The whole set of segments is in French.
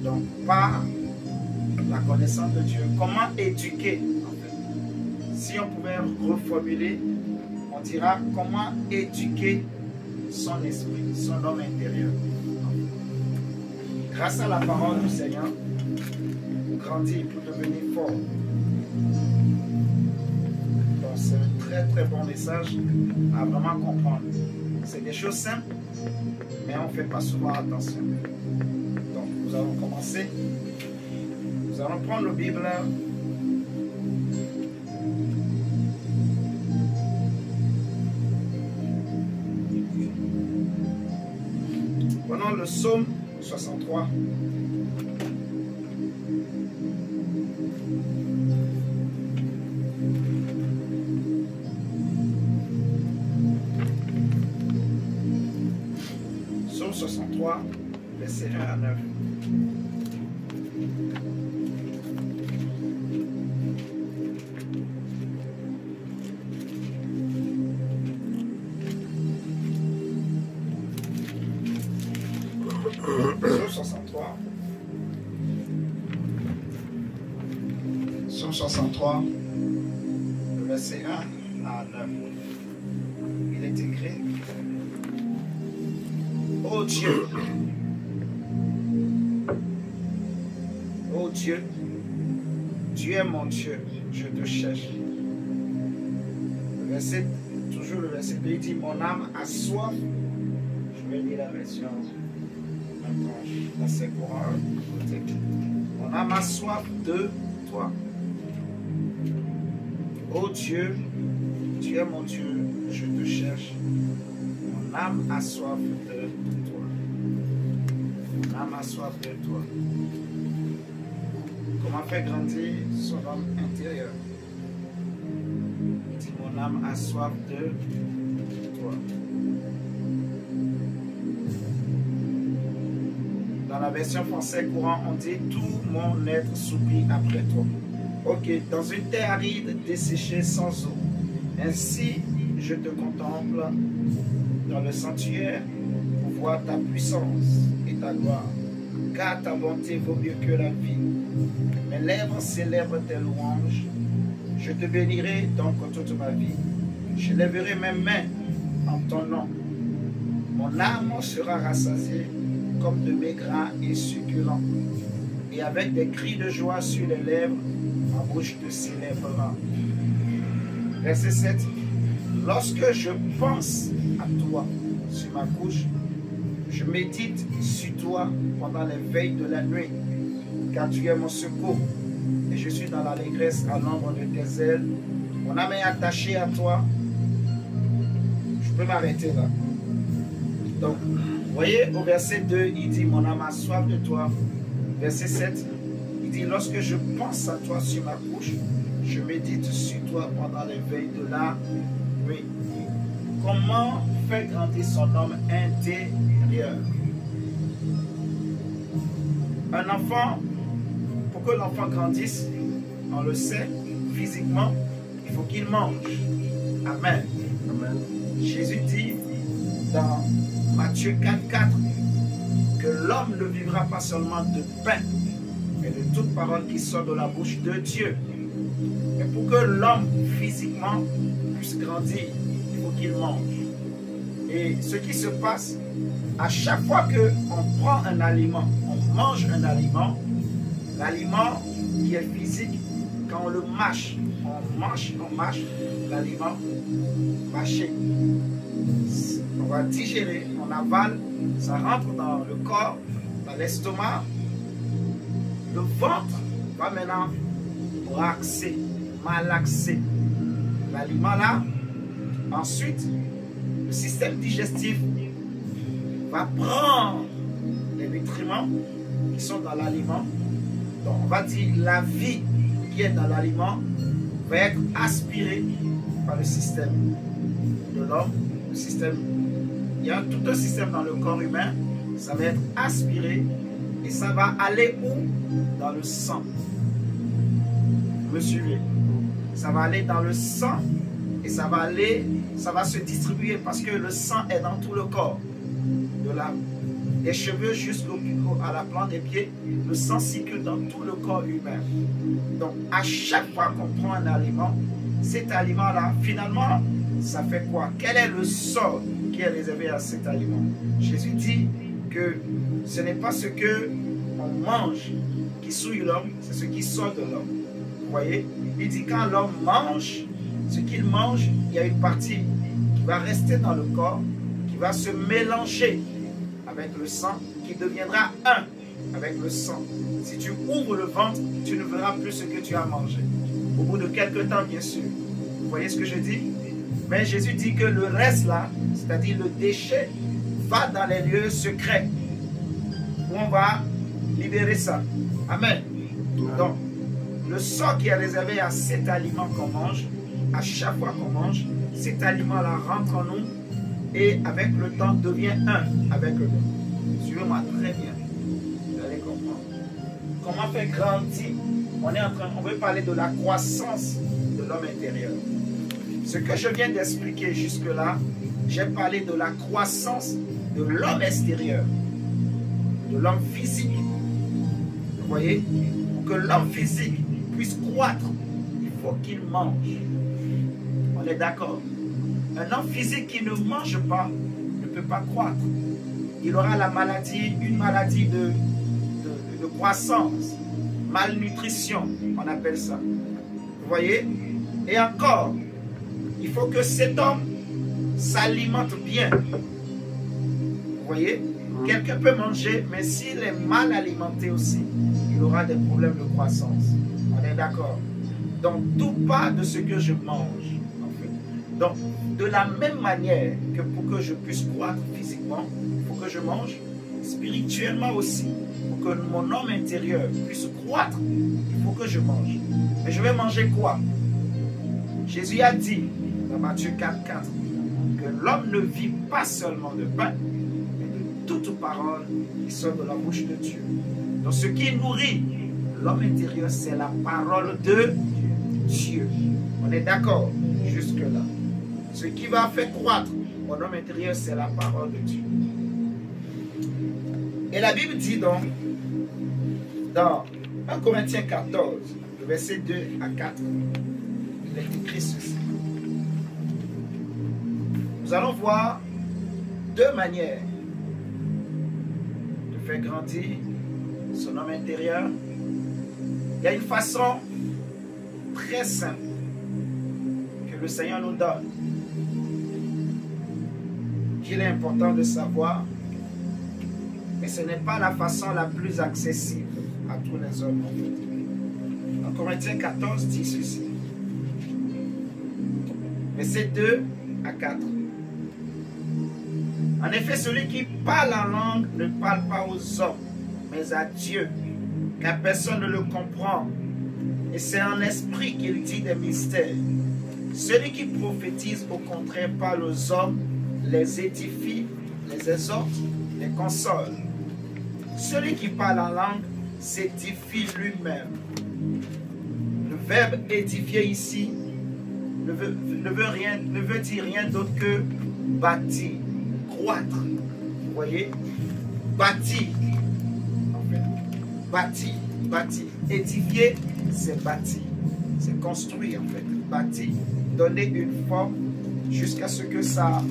Donc, par la connaissance de Dieu, comment éduquer en fait? Si on pouvait reformuler, on dira comment éduquer son esprit, son homme intérieur. Grâce à la parole du Seigneur, pour grandir, pour devenir fort. Donc c'est un très bon message à vraiment comprendre. C'est des choses simples, mais on ne fait pas souvent attention. Donc nous allons commencer. Nous allons prendre la Bible. Prenons le psaume 63. Psaume 63, verset 1 à 9. Psaume 63, le verset 1 à 9. Il est écrit: Ô Dieu, ô Dieu, tu es mon Dieu, je te cherche. Le verset, toujours le verset 2, il dit: mon âme a soif. Je vais lire la version. C'est courant. On a ma soif de toi. Ô Dieu, tu es mon Dieu, je te cherche. Mon âme a soif de toi. Mon âme a soif de toi. Comment faire grandir son homme intérieur? Il dit: mon âme a soif de toi. Dans la version française courant, on dit: tout mon être s'oublie après toi. Ok, dans une terre aride, desséchée sans eau. Ainsi, je te contemple dans le sanctuaire pour voir ta puissance et ta gloire. Car ta bonté vaut mieux que la vie. Mes lèvres célèbrent tes louanges. Je te bénirai donc toute ma vie. Je lèverai mes mains en ton nom. Mon âme sera rassasiée comme de mes grains et succulents. Et avec des cris de joie sur les lèvres, ma bouche te célébrera. Verset 7. Lorsque je pense à toi sur ma couche, je médite sur toi pendant les veilles de la nuit, car tu es mon secours, et je suis dans l'allégresse à l'ombre de tes ailes. Mon âme est attachée à toi. Je peux m'arrêter là. Donc, vous voyez, au verset 2, il dit: mon âme a soif de toi. Verset 7, il dit: lorsque je pense à toi sur ma couche, je médite sur toi pendant les veilles de la nuit. Comment faire grandir son homme intérieur? Un enfant, pour que l'enfant grandisse, on le sait, physiquement, il faut qu'il mange. Amen. Amen. Jésus dit dans Matthieu 4,4 que l'homme ne vivra pas seulement de pain, mais de toute parole qui sort de la bouche de Dieu. Mais pour que l'homme physiquement puisse grandir, il faut qu'il mange. Et ce qui se passe, à chaque fois qu'on prend un aliment, on mange un aliment, l'aliment qui est physique, quand on le mâche, on mâche l'aliment mâché. On va digérer, on avale, ça rentre dans le corps, dans l'estomac. Le ventre va maintenant relaxer, malaxer l'aliment là. Ensuite, le système digestif va prendre les nutriments qui sont dans l'aliment. Donc, on va dire la vie qui est dans l'aliment va être aspirée par le système de l'homme. Le système, il y a tout un système dans le corps humain, ça va être aspiré et ça va aller où? Dans le sang. Vous me suivez? Ça va aller dans le sang et ça va se distribuer parce que le sang est dans tout le corps de l'âme. des cheveux jusqu'à la plante des pieds, le sang circule dans tout le corps humain. Donc, à chaque fois qu'on prend un aliment, cet aliment-là, finalement, ça fait quoi? Quel est le sort qui est réservé à cet aliment? Jésus dit que ce n'est pas ce que on mange qui souille l'homme, c'est ce qui sort de l'homme. Vous voyez? Il dit quand l'homme mange, ce qu'il mange, il y a une partie qui va rester dans le corps, qui va se mélanger avec le sang, qui deviendra un avec le sang. Si tu ouvres le ventre, tu ne verras plus ce que tu as mangé. Au bout de quelques temps, bien sûr. Vous voyez ce que je dis? Mais Jésus dit que le reste là, c'est-à-dire le déchet, va dans les lieux secrets où on va libérer ça. Amen. Donc, le sang qui est réservé à cet aliment qu'on mange, à chaque fois qu'on mange, cet aliment-là rentre en nous et avec le temps devient un avec le nous. Suivez-moi très bien. Vous allez comprendre. Comment faire grandir? On veut parler de la croissance de l'homme intérieur. Ce que je viens d'expliquer jusque-là, j'ai parlé de la croissance de l'homme extérieur, de l'homme physique. Vous voyez? Pour que l'homme physique puisse croître, il faut qu'il mange. On est d'accord? Un homme physique qui ne mange pas ne peut pas croître. Il aura la maladie, une maladie de croissance, malnutrition, on appelle ça. Vous voyez? Et encore, il faut que cet homme s'alimente bien. Vous voyez? Quelqu'un peut manger, mais s'il est mal alimenté aussi, il aura des problèmes de croissance. On est d'accord? Donc, tout part de ce que je mange. En fait. Donc, de la même manière que pour que je puisse croître physiquement, il faut que je mange spirituellement aussi. Pour que mon homme intérieur puisse croître, il faut que je mange. Mais je vais manger quoi? Jésus a dit dans Matthieu 4,4 que l'homme ne vit pas seulement de pain, mais de toute parole qui sort de la bouche de Dieu. Donc ce qui nourrit l'homme intérieur, c'est la parole de Dieu. On est d'accord jusque-là. Ce qui va faire croître mon homme intérieur, c'est la parole de Dieu. Et la Bible dit donc, dans 1 Corinthiens 14, le verset 2 à 4, il est écrit ceci. Nous allons voir deux manières de faire grandir son homme intérieur. Il y a une façon très simple que le Seigneur nous donne, qu'il est important de savoir, mais ce n'est pas la façon la plus accessible à tous les hommes. En Corinthiens 14 dit ceci. Verset 2 à 4. En effet, celui qui parle en langue ne parle pas aux hommes, mais à Dieu, car personne ne le comprend. Et c'est en esprit qu'il dit des mystères. Celui qui prophétise, au contraire, parle aux hommes, les édifie, les exhorte, les console. Celui qui parle en langue s'édifie lui-même. Le verbe édifier ici ne veut dire rien d'autre que bâtir, croître. Vous voyez? Bâtir. En fait, bâtir, bâtir. Édifier, c'est bâtir. C'est construire, en fait. Bâtir. Donner une forme jusqu'à ce que ça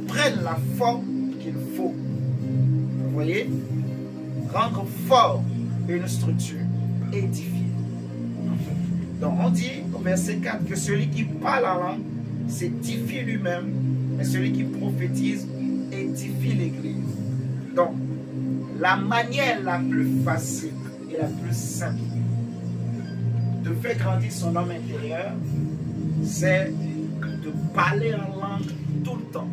prenne la forme qu'il faut. Vous voyez? Rendre fort une structure. Édifier. Donc on dit au verset 4 que celui qui parle en langue s'édifie lui-même, mais celui qui prophétise édifie l'Église. Donc la manière la plus facile et la plus simple de faire grandir son homme intérieur, c'est de parler en langue tout le temps.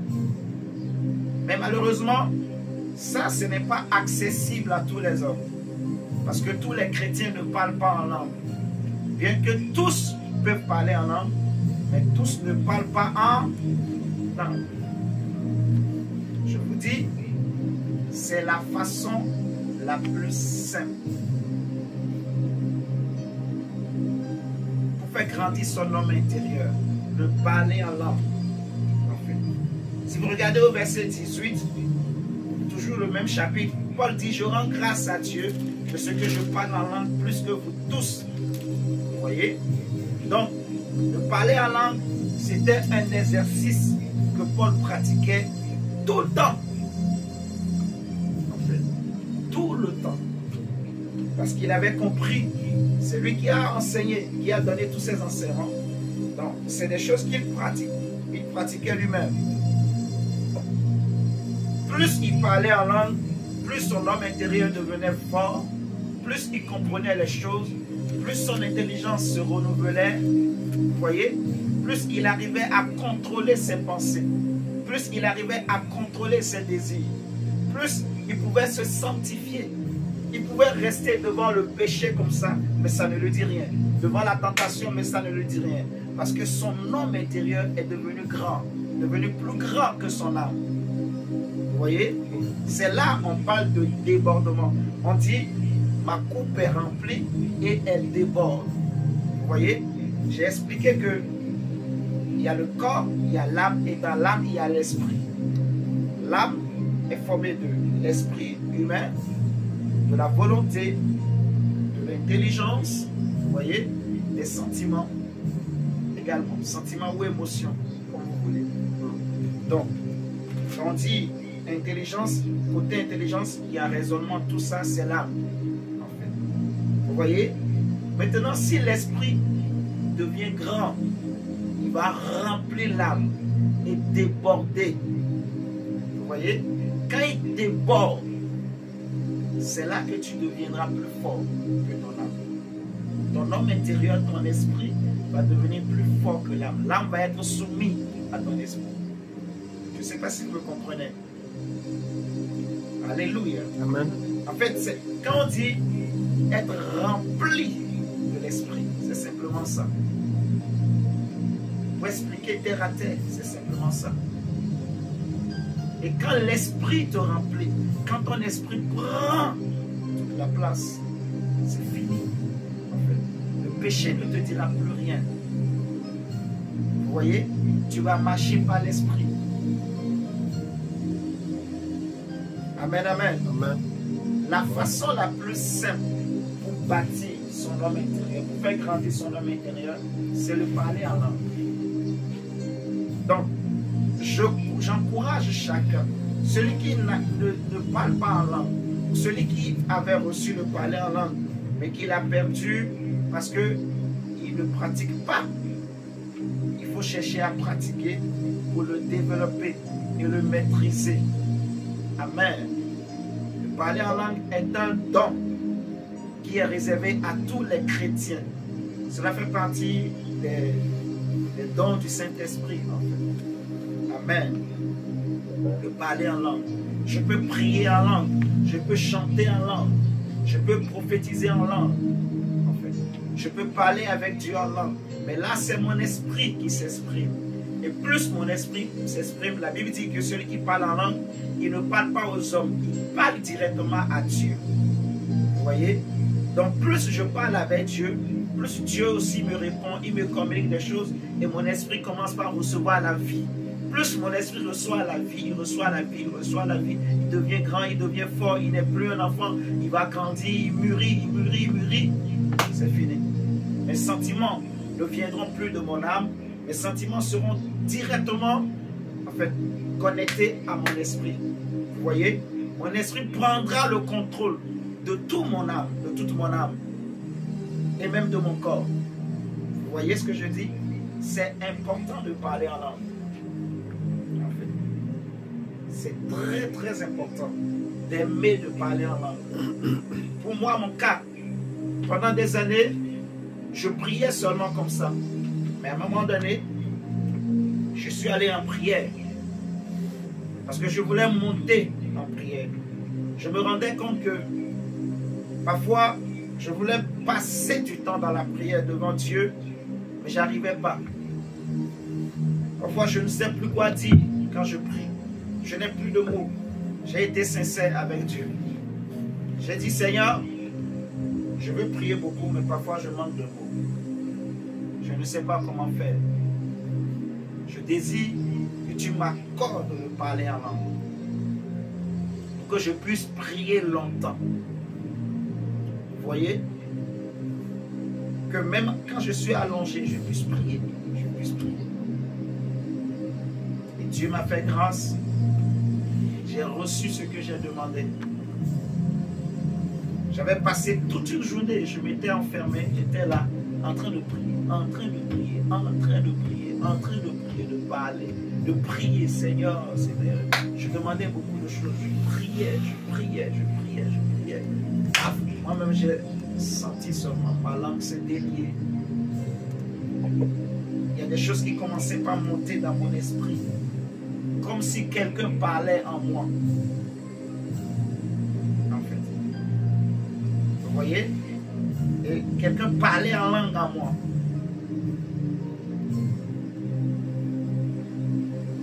Mais malheureusement, ça, ce n'est pas accessible à tous les hommes. Parce que tous les chrétiens ne parlent pas en langue. Bien que tous peuvent parler en langue, mais tous ne parlent pas en langue. Je vous dis, c'est la façon la plus simple pour faire grandir son homme intérieur, de parler en langue. En fait, si vous regardez au verset 18, toujours toujours le même chapitre, Paul dit, je rends grâce à Dieu de ce que je parle en langue plus que vous tous. Vous voyez? Donc, de parler en langue, c'était un exercice que Paul pratiquait tout le temps. En fait, tout le temps. Parce qu'il avait compris, c'est lui qui a enseigné, qui a donné tous ses enseignements. Donc, c'est des choses qu'il pratique. Il pratiquait lui-même. Plus il parlait en langue, plus son homme intérieur devenait fort, plus il comprenait les choses, plus son intelligence se renouvelait, vous voyez, plus il arrivait à contrôler ses pensées, plus il arrivait à contrôler ses désirs, plus il pouvait se sanctifier. Il pouvait rester devant le péché comme ça, mais ça ne lui dit rien. Devant la tentation, mais ça ne lui dit rien. Parce que son homme intérieur est devenu grand, devenu plus grand que son âme. Vous voyez? C'est là on parle de débordement. On dit, ma coupe est remplie et elle déborde. Vous voyez? J'ai expliqué que il y a le corps, il y a l'âme, et dans l'âme, il y a l'esprit. L'âme est formée de l'esprit humain, de la volonté, de l'intelligence, vous voyez, des sentiments également, sentiments ou émotions, comme vous voulez. Donc, quand on dit intelligence, côté intelligence, il y a raisonnement, tout ça, c'est l'âme, en fait. Vous voyez? Maintenant, si l'esprit devient grand, il va remplir l'âme et déborder. Vous voyez? Quand il déborde, c'est là que tu deviendras plus fort que ton âme. Ton homme intérieur, ton esprit, va devenir plus fort que l'âme. L'âme va être soumise à ton esprit. Je ne sais pas si vous me comprenez. Alléluia. Amen. En fait, quand on dit être rempli de l'esprit, c'est simplement ça. Pour expliquer terre à terre, c'est simplement ça. Et quand l'esprit te remplit, quand ton esprit prend toute la place, c'est fini. En fait, le péché ne te dira plus rien. Vous voyez, tu vas marcher par l'esprit. Amen, amen. Amen. La façon la plus simple pour bâtir son homme intérieur, pour faire grandir son homme intérieur, c'est le parler en langue. Donc, j'encourage chacun, celui qui ne parle pas en langue, celui qui avait reçu le parler en langue, mais qui l'a perdu parce qu'il ne pratique pas. Il faut chercher à pratiquer pour le développer et le maîtriser. Amen. Le parler en langue est un don qui est réservé à tous les chrétiens. Cela fait partie des dons du Saint-Esprit. En fait. Amen. De parler en langue. Je peux prier en langue. Je peux chanter en langue. Je peux prophétiser en langue. En fait. Je peux parler avec Dieu en langue. Mais là, c'est mon esprit qui s'exprime. Et plus mon esprit s'exprime, la Bible dit que celui qui parle en langue, il ne parle pas aux hommes. Il parle directement à Dieu. Vous voyez? Donc plus je parle avec Dieu, plus Dieu aussi me répond, il me communique des choses et mon esprit commence par recevoir la vie. Plus mon esprit reçoit la vie, il reçoit la vie, il reçoit la vie, il devient grand, il devient fort, il n'est plus un enfant, il va grandir, il mûrit, il mûrit, il mûrit. C'est fini. Mes sentiments ne viendront plus de mon âme, mes sentiments seront directement, en fait, connectés à mon esprit. Vous voyez? Mon esprit prendra le contrôle de tout mon âme, de toute mon âme, et même de mon corps. Vous voyez ce que je dis? C'est important de parler en langue. En fait, c'est très très important d'aimer de parler en langue. Pour moi, mon cas, pendant des années, je priais seulement comme ça. Mais à un moment donné, je suis allé en prière. Parce que je voulais monter en prière. Je me rendais compte que parfois, je voulais passer du temps dans la prière devant Dieu, mais je n'arrivais pas. Parfois, je ne sais plus quoi dire quand je prie. Je n'ai plus de mots. J'ai été sincère avec Dieu. J'ai dit, Seigneur, je veux prier beaucoup, mais parfois je manque de mots. Je ne sais pas comment faire. Je désire que tu m'accordes de parler en langue. pour que je puisse prier longtemps. Vous voyez? Que même quand je suis allongé, je puisse prier. Je puisse prier. Et Dieu m'a fait grâce. J'ai reçu ce que j'ai demandé. J'avais passé toute une journée, je m'étais enfermé, j'étais là, en train de prier, en train de prier, en train de prier, en train de prier, de parler, de prier, Seigneur. Je demandais beaucoup de choses. Je priais, je priais, je priais, je priais. Moi-même, j'ai senti seulement ma langue s'est déliée. Il y a des choses qui commençaient par monter dans mon esprit. Comme si quelqu'un parlait en moi. En fait. Vous voyez? Et quelqu'un parlait en langue en moi.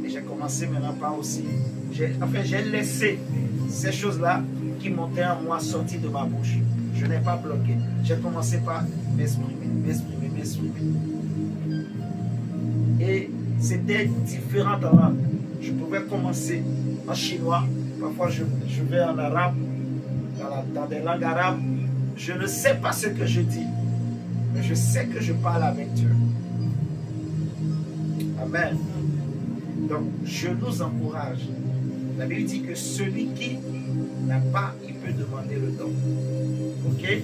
Et j'ai commencé maintenant par aussi. J'ai laissé ces choses-là qui montaient en moi sortir de ma bouche. Je n'ai pas bloqué. J'ai commencé par m'exprimer, m'exprimer, m'exprimer. Et c'était différent dans langue. Je pouvais commencer en chinois. Parfois, je vais en arabe, dans des langues arabes. Je ne sais pas ce que je dis, mais je sais que je parle avec Dieu. Amen. Donc, je nous encourage. La Bible dit que celui qui n'a pas, il peut demander le don. Ok?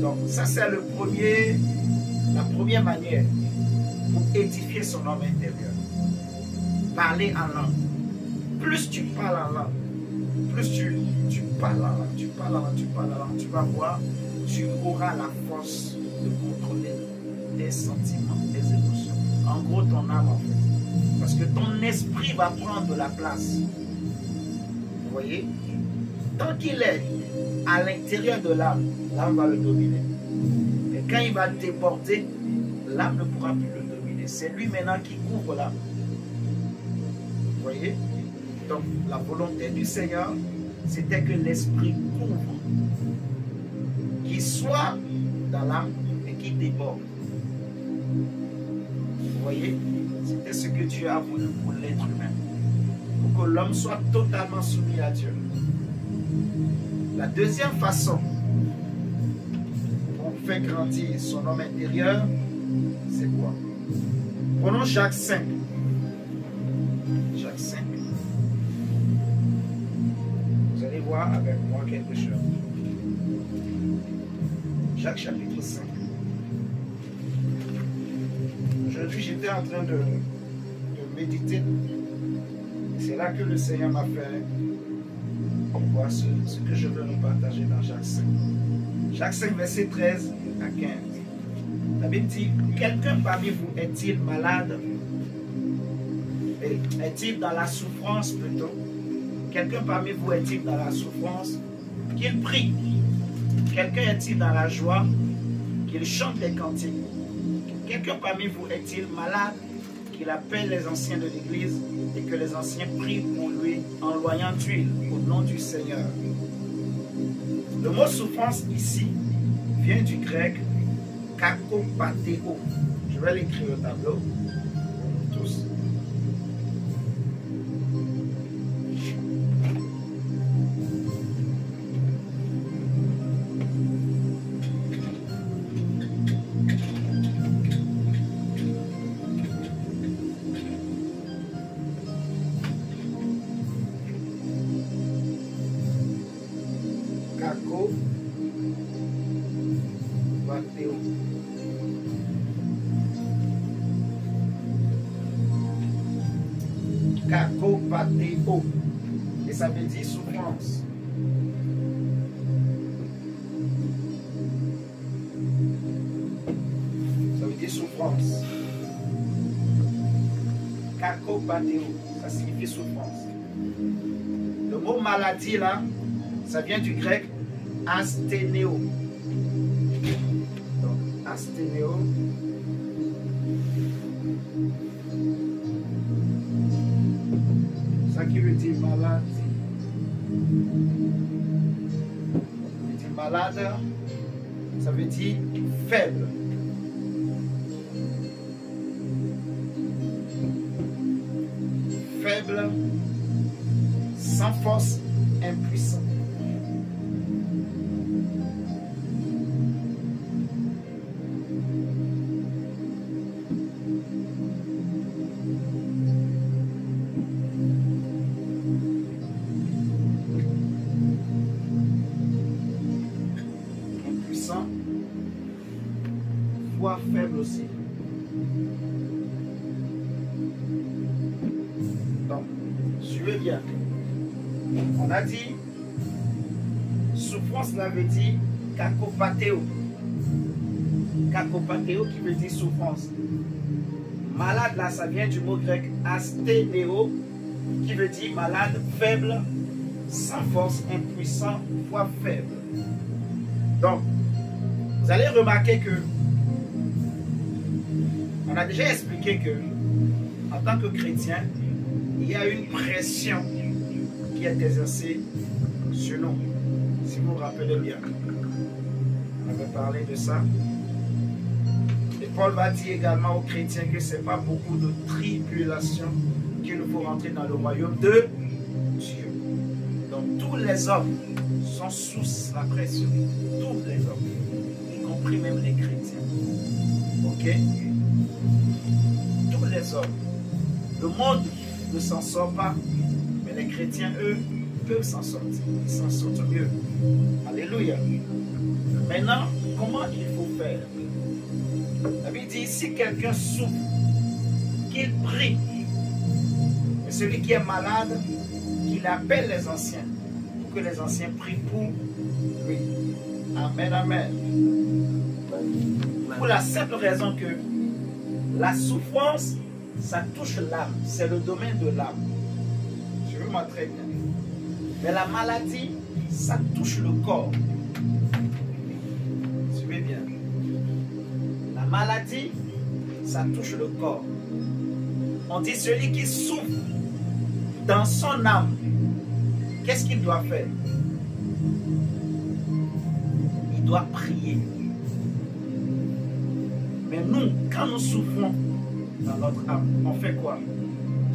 Donc, ça, c'est la première manière pour édifier son homme intérieur. Parler en langue. Plus tu parles en langue, plus tu parles en langue, tu parles en langue, tu parles en langue, tu vas voir, tu auras la force de contrôler tes sentiments, tes émotions. En gros, ton âme, en fait. Parce que ton esprit va prendre de la place. Vous voyez? Tant qu'il est à l'intérieur de l'âme, l'âme va le dominer. Et quand il va déborder, l'âme ne pourra plus le dominer. C'est lui maintenant qui couvre l'âme. Vous voyez? Donc, la volonté du Seigneur, c'était que l'esprit couvre, qu'il soit dans l'âme et qu'il déborde. Vous voyez? C'était ce que Dieu a voulu pour l'être humain. Pour que l'homme soit totalement soumis à Dieu. La deuxième façon pour faire grandir son homme intérieur, c'est quoi? Prenons Jacques 5. Jacques 5. Vous allez voir avec moi quelque chose. Jacques chapitre 5. Aujourd'hui, j'étais en train de méditer. C'est là que le Seigneur m'a fait voir ce que je veux nous partager dans Jacques 5. Jacques 5, verset 13 à 15. La Bible dit, quelqu'un parmi vous est-il malade? Est-il dans la souffrance plutôt? Quelqu'un parmi vous est-il dans la souffrance? Qu'il prie. Quelqu'un est-il dans la joie? Qu'il chante des cantiques. Quelqu'un parmi vous est-il malade? Qu'il appelle les anciens de l'Église et que les anciens prient pour lui en loyant d'huile au nom du Seigneur. Le mot souffrance ici vient du grec kakopateo. Je vais l'écrire au tableau pour nous tous. Kakopateo. Et ça veut dire souffrance. Ça veut dire souffrance. Kakopateo, ça signifie souffrance. Le mot maladie là, ça vient du grec asthénéo. Donc, asthénéo. Ça qui veut dire malade. Il dit malade, ça veut dire faible. Faible, sans force impuissant. Impuissant, voire faible aussi. Donc, suivez bien. On a dit, souffrance, cela veut dire kakopathéo. Kakopathéo qui veut dire souffrance. Malade, là, ça vient du mot grec asténéo, qui veut dire malade, faible, sans force, impuissant, voire faible. Donc, vous allez remarquer que on a déjà expliqué que en tant que chrétien, il y a une pression qui est exercée sur nous. Si vous vous rappelez bien, on avait parlé de ça. Et Paul va dire également aux chrétiens que ce n'est pas beaucoup de tribulations qu'il nous faut rentrer dans le royaume de Dieu. Donc tous les hommes sont sous la pression. Tous les hommes, y compris même les chrétiens. Ok? Tous les hommes. Le monde ne s'en sort pas, mais les chrétiens, eux, peuvent s'en sortir. Ils s'en sortent mieux. Alléluia. Maintenant, comment il faut faire? La Bible dit, si quelqu'un souffre, qu'il prie. Et celui qui est malade, qu'il appelle les anciens, pour que les anciens prient pour lui. Amen, amen. Pour la simple raison que la souffrance, ça touche l'âme. C'est le domaine de l'âme. Suivez-moi très bien. Mais la maladie, ça touche le corps. Suivez bien. La maladie, ça touche le corps. On dit celui qui souffre dans son âme, qu'est-ce qu'il doit faire? Il doit prier. Mais nous, quand nous souffrons dans notre âme, on fait quoi?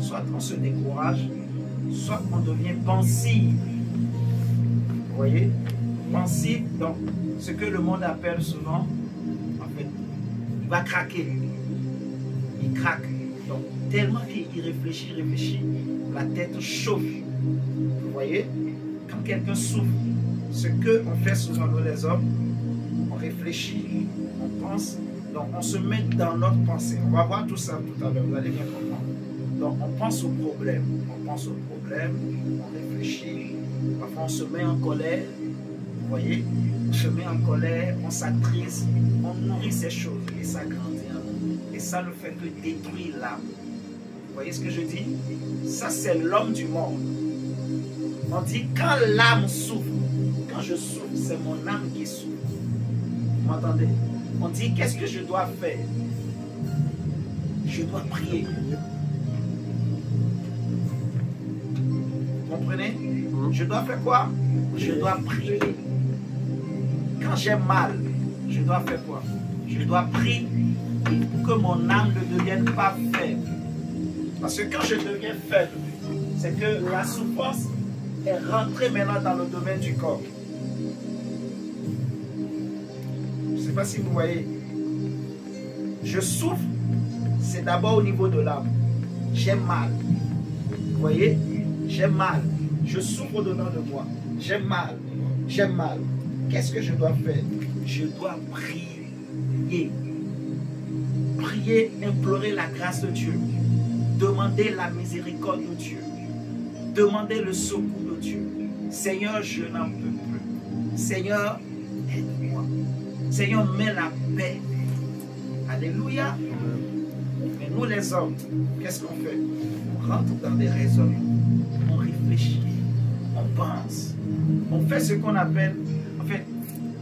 Soit on se décourage, soit on devient pensif. Vous voyez? Pensif, donc, ce que le monde appelle souvent, en fait, il va craquer. Il craque. Donc, tellement qu'il réfléchit, la tête chauffe. Vous voyez? Quand quelqu'un souffre, ce qu'on fait souvent nous les hommes, on réfléchit, on pense, donc on se met dans notre pensée. On va voir tout ça tout à l'heure, vous allez bien comprendre. Donc on pense au problème, on réfléchit, parfois on se met en colère, vous voyez, on se met en colère, on s'attriste, on nourrit ces choses et ça grandit en nous. Et ça ne fait que détruire l'âme. Vous voyez ce que je dis? Ça c'est l'homme du monde. On dit quand l'âme souffre, quand je souffre, c'est mon âme qui souffre. Vous m'entendez? On dit qu'est-ce que je dois faire? Je dois prier. Vous comprenez? Je dois faire quoi? Je dois prier. Quand j'ai mal, je dois faire quoi? Je dois prier pour que mon âme ne devienne pas faible. Parce que quand je deviens faible, c'est que la souffrance est rentrée maintenant dans le domaine du corps. Je ne sais pas si vous voyez. Je souffre, c'est d'abord au niveau de l'âme. J'ai mal. Vous voyez? J'ai mal. Je souffre au-dedans de moi. J'ai mal. J'ai mal. Qu'est-ce que je dois faire? Je dois prier. Prier, implorer la grâce de Dieu. Demander la miséricorde de Dieu. Demander le secours de Dieu. Seigneur, je n'en peux plus. Seigneur, aide-moi. Seigneur, mets la paix. Alléluia. Mais nous les hommes, qu'est-ce qu'on fait? On rentre dans des raisonnements. On réfléchit. On pense. On fait ce qu'on appelle, en fait,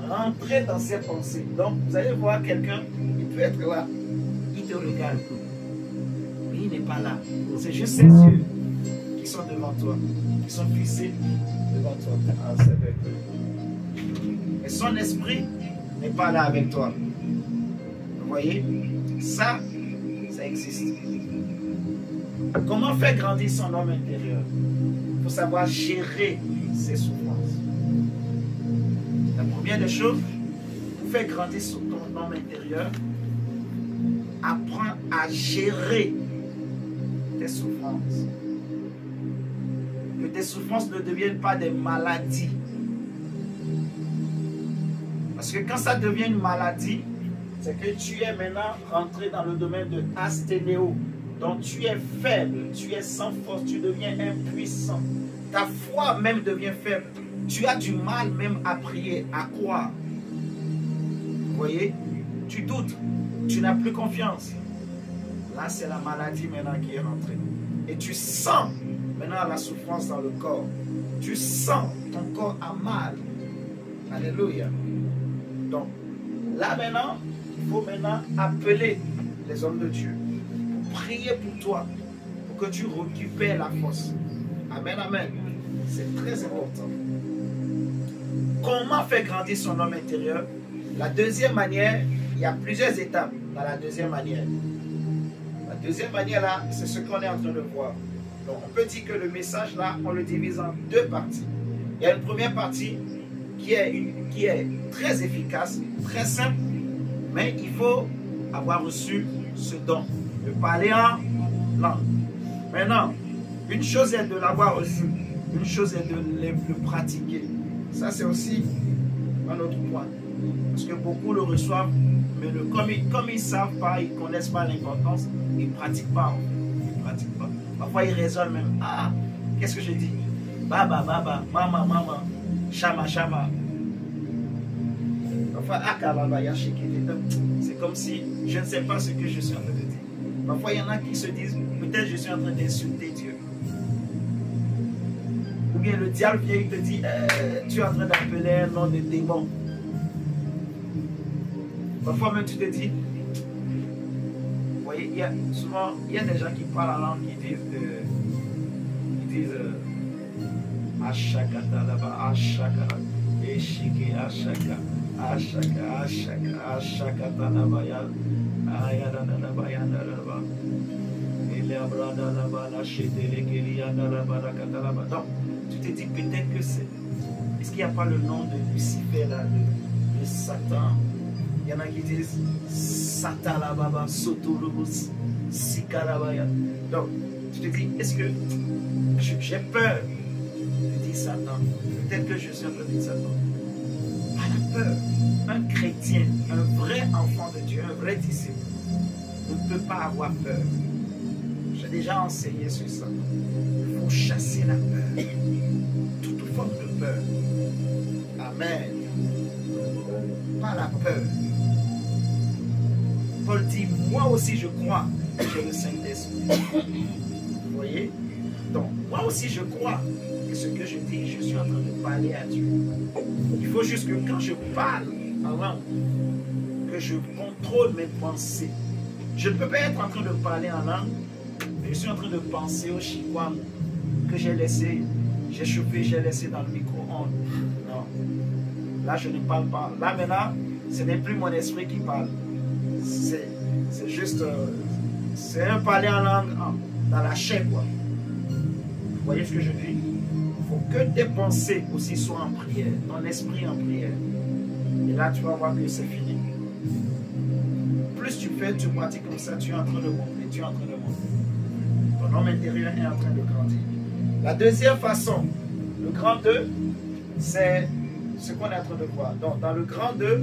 rentrer dans ses pensées. Donc, vous allez voir quelqu'un, il peut être là. Il te regarde. Mais il n'est pas là. C'est juste ses yeux qui sont devant toi. Qui sont fixés devant toi. Ah, c'est vrai. Et son esprit n'est pas là avec toi. Vous voyez? Ça existe. Comment faire grandir son homme intérieur? Il faut savoir gérer ces souffrances. La première des choses, pour faire grandir sur ton homme intérieur, apprends à gérer tes souffrances. Que tes souffrances ne deviennent pas des maladies. Parce que quand ça devient une maladie, c'est que tu es maintenant rentré dans le domaine de asténéo. Donc tu es faible, tu es sans force, tu deviens impuissant. Ta foi même devient faible. Tu as du mal même à prier, à croire. Vous voyez? Tu doutes, tu n'as plus confiance. Là, c'est la maladie maintenant qui est rentrée. Et tu sens maintenant la souffrance dans le corps. Tu sens ton corps a mal. Alléluia. Donc, là maintenant, il faut maintenant appeler les hommes de Dieu. Pour prier pour toi. Pour que tu récupères la force. Amen, amen. C'est très important. Comment faire grandir son homme intérieur? La deuxième manière, il y a plusieurs étapes dans la deuxième manière. La deuxième manière là, c'est ce qu'on est en train de voir. Donc on peut dire que le message là, on le divise en deux parties. Il y a une première partie qui est très efficace, très simple, mais il faut avoir reçu ce don, de parler en langue. Maintenant, une chose est de l'avoir reçu, une chose est de le pratiquer. Ça c'est aussi un autre point. Parce que beaucoup le reçoivent, mais comme ils ne savent pas, ils ne connaissent pas l'importance, ils ne pratiquent pas. Ils pratiquent pas. Parfois, ils raisonnent même. Ah, qu'est-ce que je dis? Baba, baba, mama, mama, shama, shama. Parfois, akalaba, yashikete. C'est comme si je ne sais pas ce que je suis en train de dire. Parfois, il y en a qui se disent, peut-être je suis en train d'insulter Dieu. Ou bien le diable vient et te dit, tu es en train d'appeler un nom de démon. Parfois même tu te dis, vous voyez, souvent il y a des gens qui parlent en langue qui disent Ashakata là-bas, Ashaka, Eshike, Ashaka, Ashaka, Ashaka, Ashakata là-bas, Ayada là-bas, Yanda là-bas, Eleabrada là-bas, Lachetele, Kelianda là-bas, Lakata là-bas. Donc, tu te dis peut-être que c'est. Est-ce qu'il n'y a pas le nom de Lucifer là, de Satan? Il y en a qui disent Satalababa, Sotolobos, Sikalabaya. Donc, tu te dis, est-ce que j'ai peur de dire Satan? Peut-être que je suis en train de dire Satan. Pas la peur. Un chrétien, un vrai enfant de Dieu, un vrai disciple, ne peut pas avoir peur. J'ai déjà enseigné sur ça. Il faut chasser la peur. Toute forme de peur. Amen. Pas la peur. Paul dit, moi aussi je crois que j'ai le Saint-Esprit. Vous voyez? Donc, moi aussi je crois que ce que je dis, je suis en train de parler à Dieu. Il faut juste que quand je parle en langue, que je contrôle mes pensées. Je ne peux pas être en train de parler en langue, mais je suis en train de penser au chihuahua que j'ai laissé, j'ai chauffé, j'ai laissé dans le micro-ondes. Non. Là, je ne parle pas. Là, maintenant, ce n'est plus mon esprit qui parle. C'est juste, c'est un parler en langue dans la chair, quoi. Vous voyez ce que je dis? Il faut que tes pensées aussi soient en prière, ton esprit en prière. Et là, tu vas voir que c'est fini. Plus tu fais, tu pratiques comme ça, tu es en train de monter, tu es en train de monter. Ton homme intérieur est en train de grandir. La deuxième façon, le grand 2, c'est ce qu'on est en train de voir. Donc, dans le grand 2,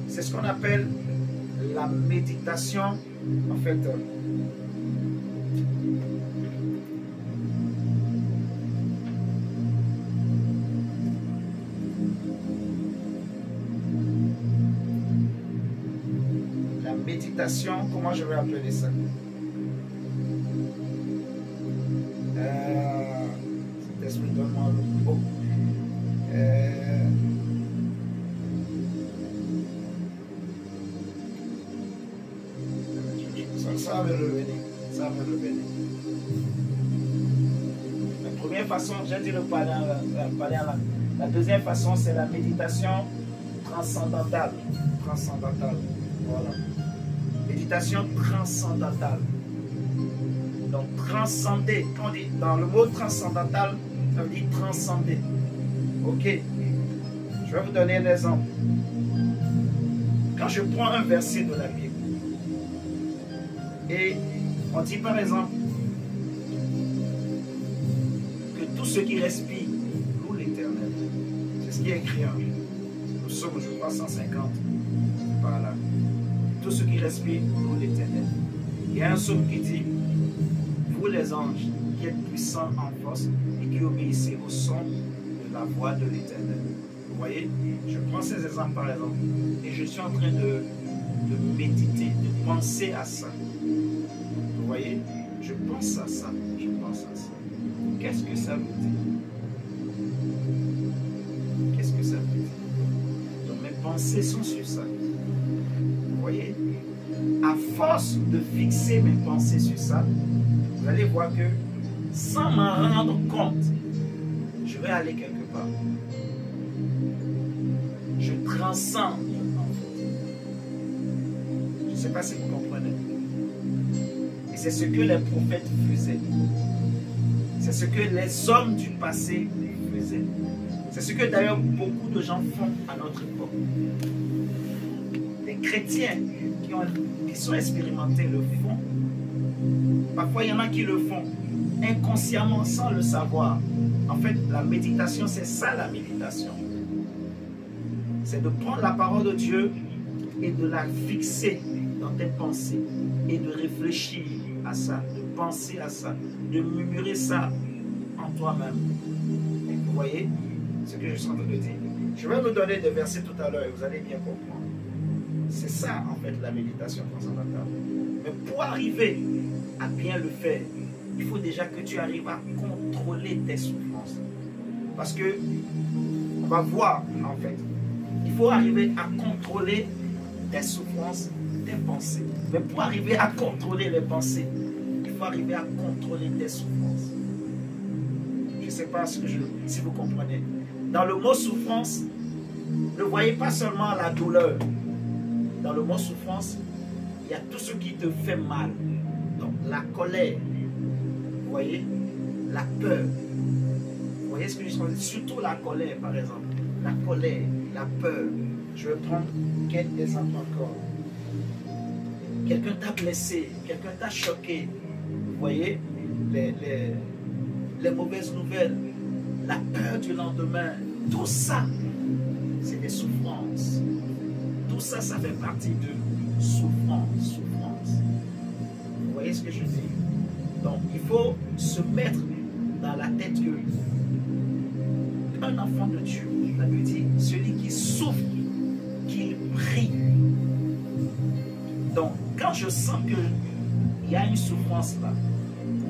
c'est ce qu'on appelle la méditation, en fait, la méditation, comment je vais appeler ça? Cet esprit donne-moi le mot. Ça va me revenir. Ça va me revenir. La première façon, j'ai dit le parler en langue. La deuxième façon, c'est la méditation transcendantale. Transcendantale. Voilà. Méditation transcendantale. Donc, transcender. Quand on dit dans le mot transcendantal, ça veut dire transcender. Ok. Je vais vous donner un exemple. Quand je prends un verset de la Bible, et on dit par exemple que tout ce qui respire loue l'Éternel. C'est ce qui est écrit en Psaume, je crois, 150. Par là. Tout ce qui respire loue l'Éternel. Il y a un psaume qui dit: vous les anges qui êtes puissants en force et qui obéissez au son de la voix de l'Éternel. Vous voyez, je prends ces exemples par exemple et je suis en train de méditer, de penser à ça. Vous voyez, je pense à ça, je pense à ça. Qu'est-ce que ça veut dire? Qu'est-ce que ça veut dire? Donc mes pensées sont sur ça. Vous voyez, à force de fixer mes pensées sur ça, vous allez voir que sans m'en rendre compte, je vais aller quelque part. Je transcende. Je ne sais pas si vous comprenez. Et c'est ce que les prophètes faisaient. C'est ce que les hommes du passé faisaient. C'est ce que d'ailleurs beaucoup de gens font à notre époque. Les chrétiens qui sont expérimentés le font. Parfois, il y en a qui le font inconsciemment, sans le savoir. En fait, la méditation, c'est ça la méditation. C'est de prendre la parole de Dieu et de la fixer dans tes pensées et de réfléchir à ça, de penser à ça, de murmurer ça en toi-même. Vous voyez ce que je suis en train de dire? Je vais vous donner des versets tout à l'heure et vous allez bien comprendre. C'est ça, en fait, la méditation transcendantale. Mais pour arriver à bien le faire, il faut déjà que tu arrives à contrôler tes souffrances. Parce que, on va voir, en fait, il faut arriver à contrôler tes souffrances, tes pensées. Mais pour arriver à contrôler les pensées, il faut arriver à contrôler tes souffrances. Je ne sais pas si vous comprenez. Dans le mot souffrance, ne voyez pas seulement la douleur. Dans le mot souffrance, il y a tout ce qui te fait mal. Donc la colère, vous voyez, la peur. Vous voyez ce que je dis? Surtout la colère, par exemple. La colère, la peur. Je vais prendre quelques exemples encore. Quelqu'un t'a blessé, quelqu'un t'a choqué. Vous voyez, les mauvaises nouvelles, la peur du lendemain, tout ça, c'est des souffrances. Tout ça, ça fait partie de souffrance. Vous voyez ce que je dis? Donc, il faut se mettre dans la tête que un enfant de Dieu, la Bible dit, celui qui souffre, qu'il prie. Donc, quand je sens qu'il y a une souffrance là,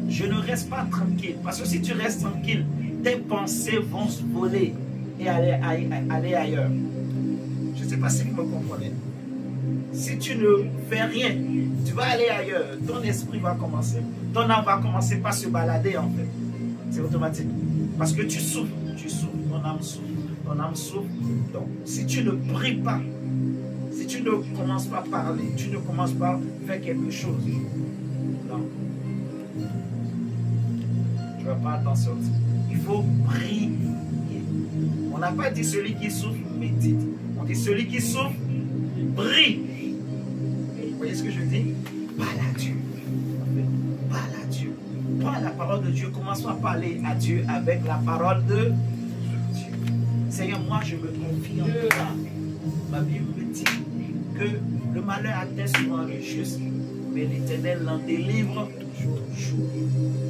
je ne reste pas tranquille. Parce que si tu restes tranquille, tes pensées vont se voler et aller ailleurs. Je ne sais pas si vous me comprenez. Si tu ne fais rien, tu vas aller ailleurs. Ton esprit va commencer. Ton âme va commencer par se balader en fait. C'est automatique. Parce que tu souffres. Ton âme souffre. Ton âme souffre. Donc, si tu ne pries pas, si tu ne commences pas à parler, tu ne commences pas à faire quelque chose, non. Tu ne vas pas t'en sortir. Il faut prier. On n'a pas dit celui qui souffre, médite. On dit celui qui souffre, prie. Vous voyez ce que je dis? Parle à Dieu. Parle à Dieu. Prends la parole de Dieu. Commence à parler à Dieu avec la parole de Dieu. Seigneur, moi je me confie en toi. Ma Bible me dit que le malheur atteint souvent le juste, mais l'Éternel l'en délivre toujours.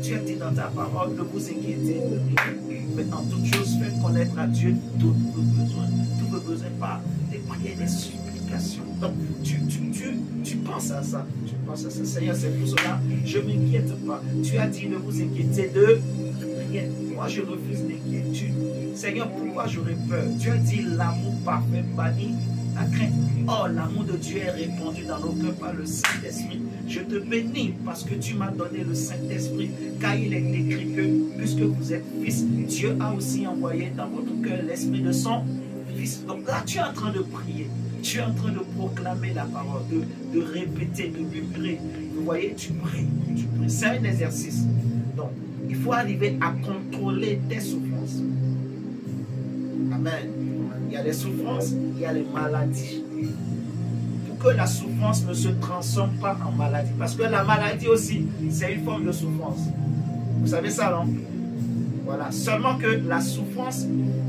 Tu as dit dans ta parole, ne vous inquiétez de rien, mais en toute chose, faites connaître à Dieu tous vos besoins par des prières, des supplications. Donc, tu penses à ça. Tu penses à ça. Seigneur, c'est pour cela, je ne m'inquiète pas. Tu as dit, ne vous inquiétez de rien. Moi, je refuse l'inquiétude. Seigneur, pourquoi j'aurais peur? Tu as dit, l'amour parfait bannit la crainte. Oh, l'amour de Dieu est répandu dans nos cœurs par le Saint-Esprit. Je te bénis parce que tu m'as donné le Saint-Esprit, car il est écrit que, puisque vous êtes fils, Dieu a aussi envoyé dans votre cœur l'Esprit de son Fils. Donc là, tu es en train de prier, tu es en train de proclamer la parole, de répéter, de murmurer. Vous voyez, tu pries. C'est un exercice. Donc, il faut arriver à contrôler tes souffrances. Amen. Il y a les souffrances, il y a les maladies. Pour que la souffrance ne se transforme pas en maladie. Parce que la maladie aussi, c'est une forme de souffrance. Vous savez ça, non? Voilà. Seulement que la souffrance,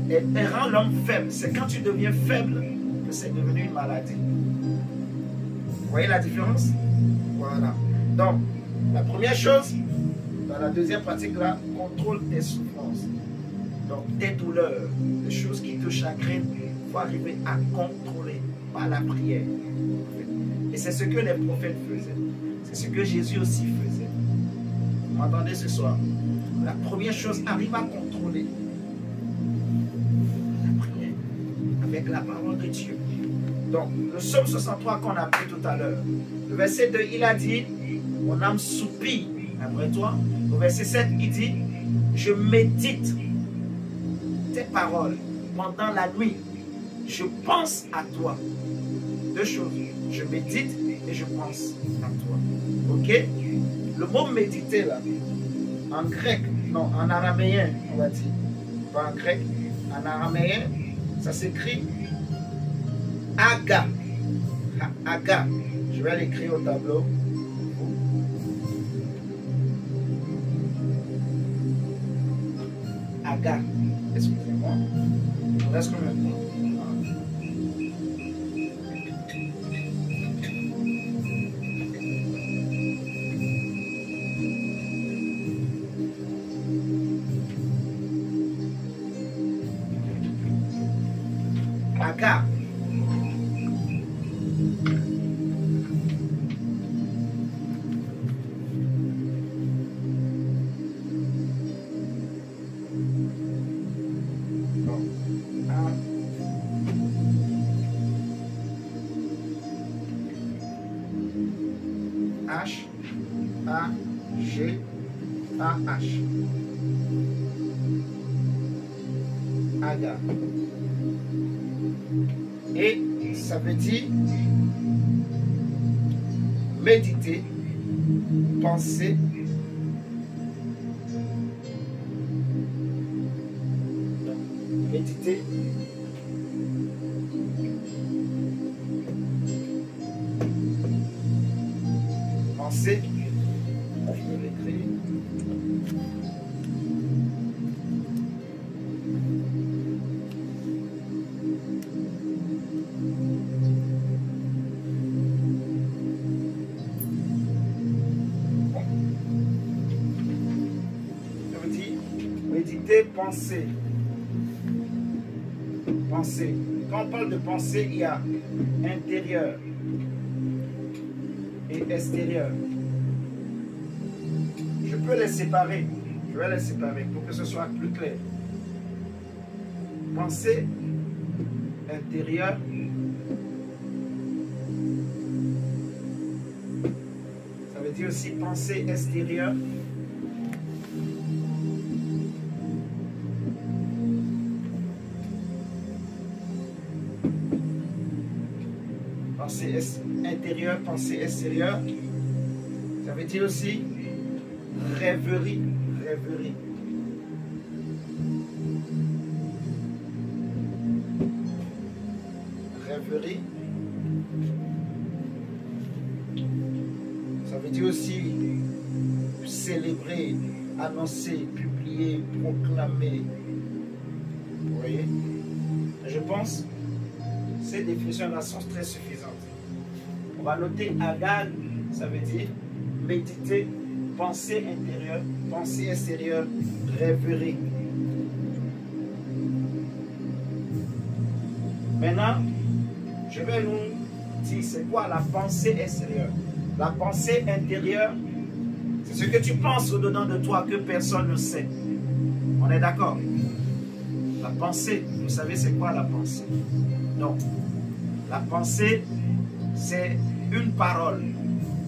elle rend l'homme faible. C'est quand tu deviens faible que c'est devenu une maladie. Vous voyez la différence? Voilà. Donc, la première chose, dans la deuxième pratique là, contrôle tes souffrances. Donc, tes douleurs, les choses qui te chagrinent, il faut arriver à contrôler par la prière. Et c'est ce que les prophètes faisaient. C'est ce que Jésus aussi faisait. Vous m'entendez ce soir? La première chose, arrive à contrôler la prière avec la parole de Dieu. Donc, le psaume 63 qu'on a pris tout à l'heure, le verset 2, il a dit, mon âme soupire après toi. Au verset 7, il dit, je médite tes paroles pendant la nuit. Je pense à toi. Deux choses, je médite et je pense à toi. Ok? Le mot méditer là, en grec, non, en araméen, on va dire, pas en grec, en araméen, ça s'écrit aga. Aga. Je vais l'écrire au tableau. Aga. Excusez-moi. On reste combien de temps? Aga. H-A-G-A-H. Aga. Et ça veut dire méditer, penser, méditer, penser, je vais l'écrire. Penser. Penser. Quand on parle de pensée, il y a intérieur et extérieur. Je peux les séparer. Je vais les séparer pour que ce soit plus clair. Pensée intérieure. Ça veut dire aussi pensée extérieure. Pensée intérieure, pensée extérieure. Ça veut dire aussi rêverie, rêverie. Rêverie. Ça veut dire aussi célébrer, annoncer, publier, proclamer. Vous voyez? Je pense ces définitions-là sont très suffisantes. On va noter Agag, ça veut dire méditer, pensée intérieure, pensée extérieure, rêverie. Maintenant, je vais nous dire c'est quoi la pensée extérieure. La pensée intérieure, c'est ce que tu penses au-dedans de toi que personne ne sait. On est d'accord? La pensée, vous savez c'est quoi la pensée? Donc, la pensée, c'est une parole,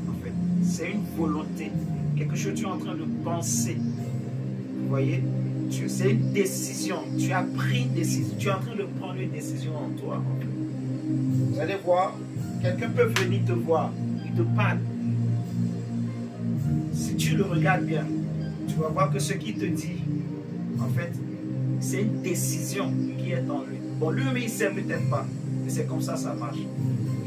en fait. C'est une volonté. Quelque chose que tu es en train de penser. Vous voyez? C'est une décision. Tu as pris une décision. Tu es en train de prendre une décision en toi. En fait. Vous allez voir, quelqu'un peut venir te voir. Il te parle. Si tu le regardes bien, tu vas voir que ce qu'il te dit, en fait, c'est une décision qui est en lui. Bon, lui-même, il ne sait peut-être pas, mais c'est comme ça marche.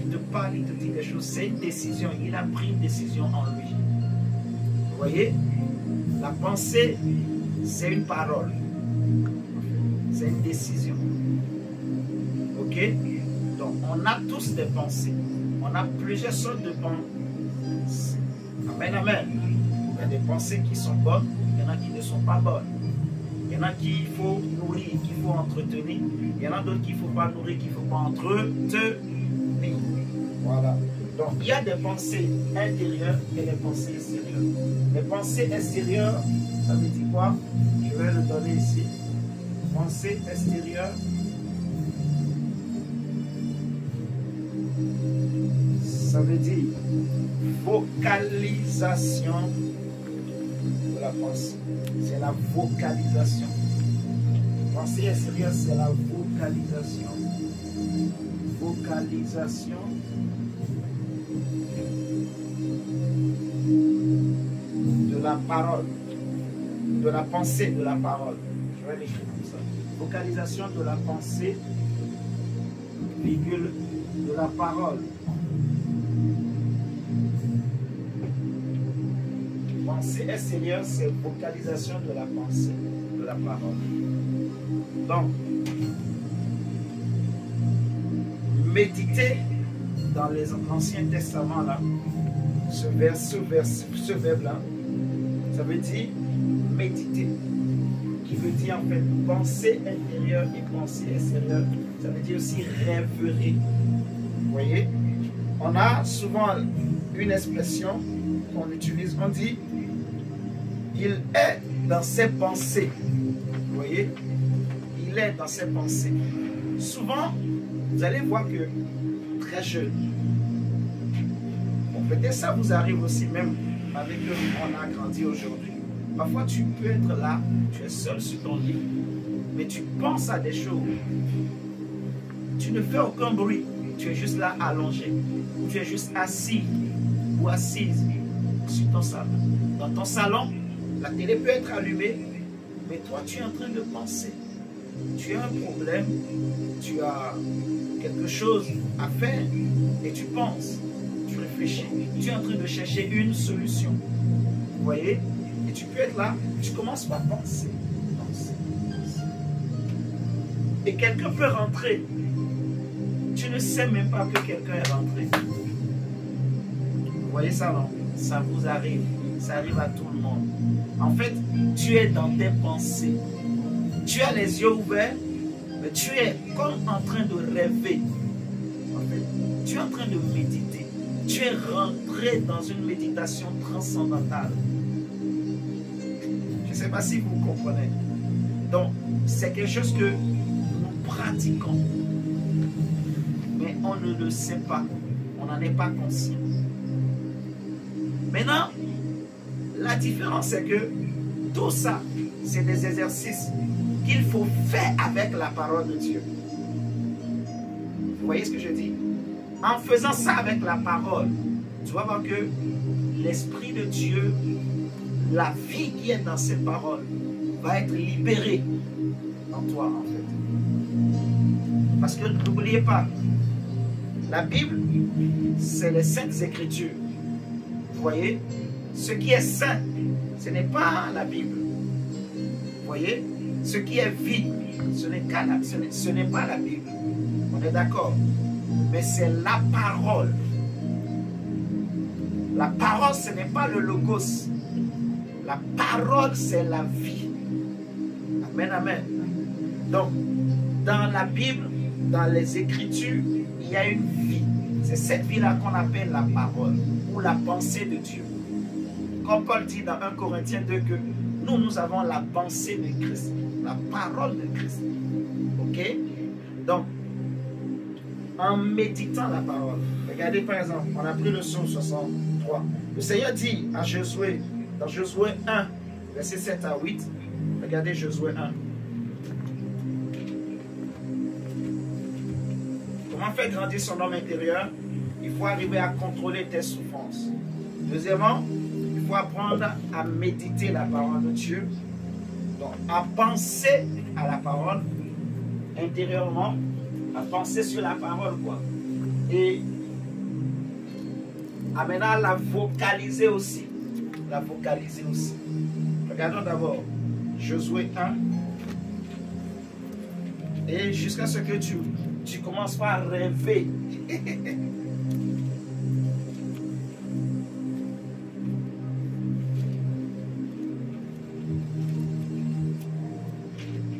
Il te parle, il te dit des choses, c'est une décision. Il a pris une décision en lui. Vous voyez? La pensée, c'est une parole. C'est une décision. Ok? Donc, on a tous des pensées. On a plusieurs sortes de pensées. Amen, amen. Il y a des pensées qui sont bonnes, il y en a qui ne sont pas bonnes. Il y en a qu'il faut nourrir, qu'il faut entretenir. Il y en a d'autres qu'il ne faut pas nourrir, qu'il ne faut pas entretenir. Voilà. Donc, il y a des pensées intérieures et des pensées extérieures. Les pensées extérieures, ça veut dire quoi? Je vais le donner ici. Pensée extérieure. Ça veut dire vocalisation de la pensée. C'est la vocalisation. Pensée extérieure, c'est la vocalisation. Vocalisation de la parole. De la pensée, de la parole. Je vais l'écrire comme ça. Vocalisation de la pensée, virgule, de la parole. Pensée extérieure, c'est vocalisation de la pensée, de la parole. Donc, méditer dans l'Ancien Testament, là, ce verbe-là, ça veut dire méditer, qui veut dire en fait pensée intérieure et pensée extérieure. Ça veut dire aussi rêverie. Vous voyez? On a souvent une expression qu'on utilise, on dit il est dans ses pensées. Vous voyez? Il est dans ses pensées. Souvent, vous allez voir que très jeune, bon, peut-être ça vous arrive aussi même avec eux, on a grandi aujourd'hui. Parfois, tu peux être là, tu es seul sur ton lit, mais tu penses à des choses. Tu ne fais aucun bruit. Tu es juste là allongé. Ou tu es juste assis ou assise sur ton salon. Dans ton salon, la télé peut être allumée, mais toi, tu es en train de penser. Tu as un problème, tu as quelque chose à faire et tu penses, tu réfléchis. Tu es en train de chercher une solution. Vous voyez? Et tu peux être là, tu commences par penser. Et quelqu'un peut rentrer. Tu ne sais même pas que quelqu'un est rentré. Vous voyez ça, non? Ça vous arrive. Ça arrive à tout le monde. En fait, tu es dans tes pensées. Tu as les yeux ouverts, mais tu es comme en train de rêver. En fait, tu es en train de méditer. Tu es rentré dans une méditation transcendantale. Je ne sais pas si vous comprenez. Donc, c'est quelque chose que nous pratiquons. Mais on ne le sait pas. On n'en est pas conscient. Maintenant, la différence, c'est que tout ça, c'est des exercices qu'il faut faire avec la parole de Dieu. Vous voyez ce que je dis? En faisant ça avec la parole, tu vas voir que l'Esprit de Dieu, la vie qui est dans ces paroles, va être libérée en toi, en fait. Parce que n'oubliez pas, la Bible, c'est les Saintes Écritures. Vous voyez? Ce qui est saint, ce n'est pas la Bible. Vous voyez? Ce qui est vie, ce n'est pas la Bible. On est d'accord? Mais c'est la parole. La parole, ce n'est pas le logos. La parole, c'est la vie. Amen, amen. Donc, dans la Bible, dans les Écritures, il y a une vie. C'est cette vie-là qu'on appelle la parole ou la pensée de Dieu. Comme Paul dit dans 1 Corinthiens 2 que nous avons la pensée de Christ, la parole de Christ. Ok? Donc, en méditant la parole, regardez par exemple, on a pris le psaume 63. Le Seigneur dit à Josué, dans Josué 1, verset 7 à 8, regardez Josué 1. Comment faire grandir son homme intérieur? Il faut arriver à contrôler tes souffrances. Deuxièmement, il faut apprendre à méditer la parole de Dieu. Donc, à penser à la parole, intérieurement, à penser sur la parole, quoi. Et à maintenant la vocaliser aussi. La vocaliser aussi. Regardons d'abord Josué 1. Et jusqu'à ce que tu commences par rêver.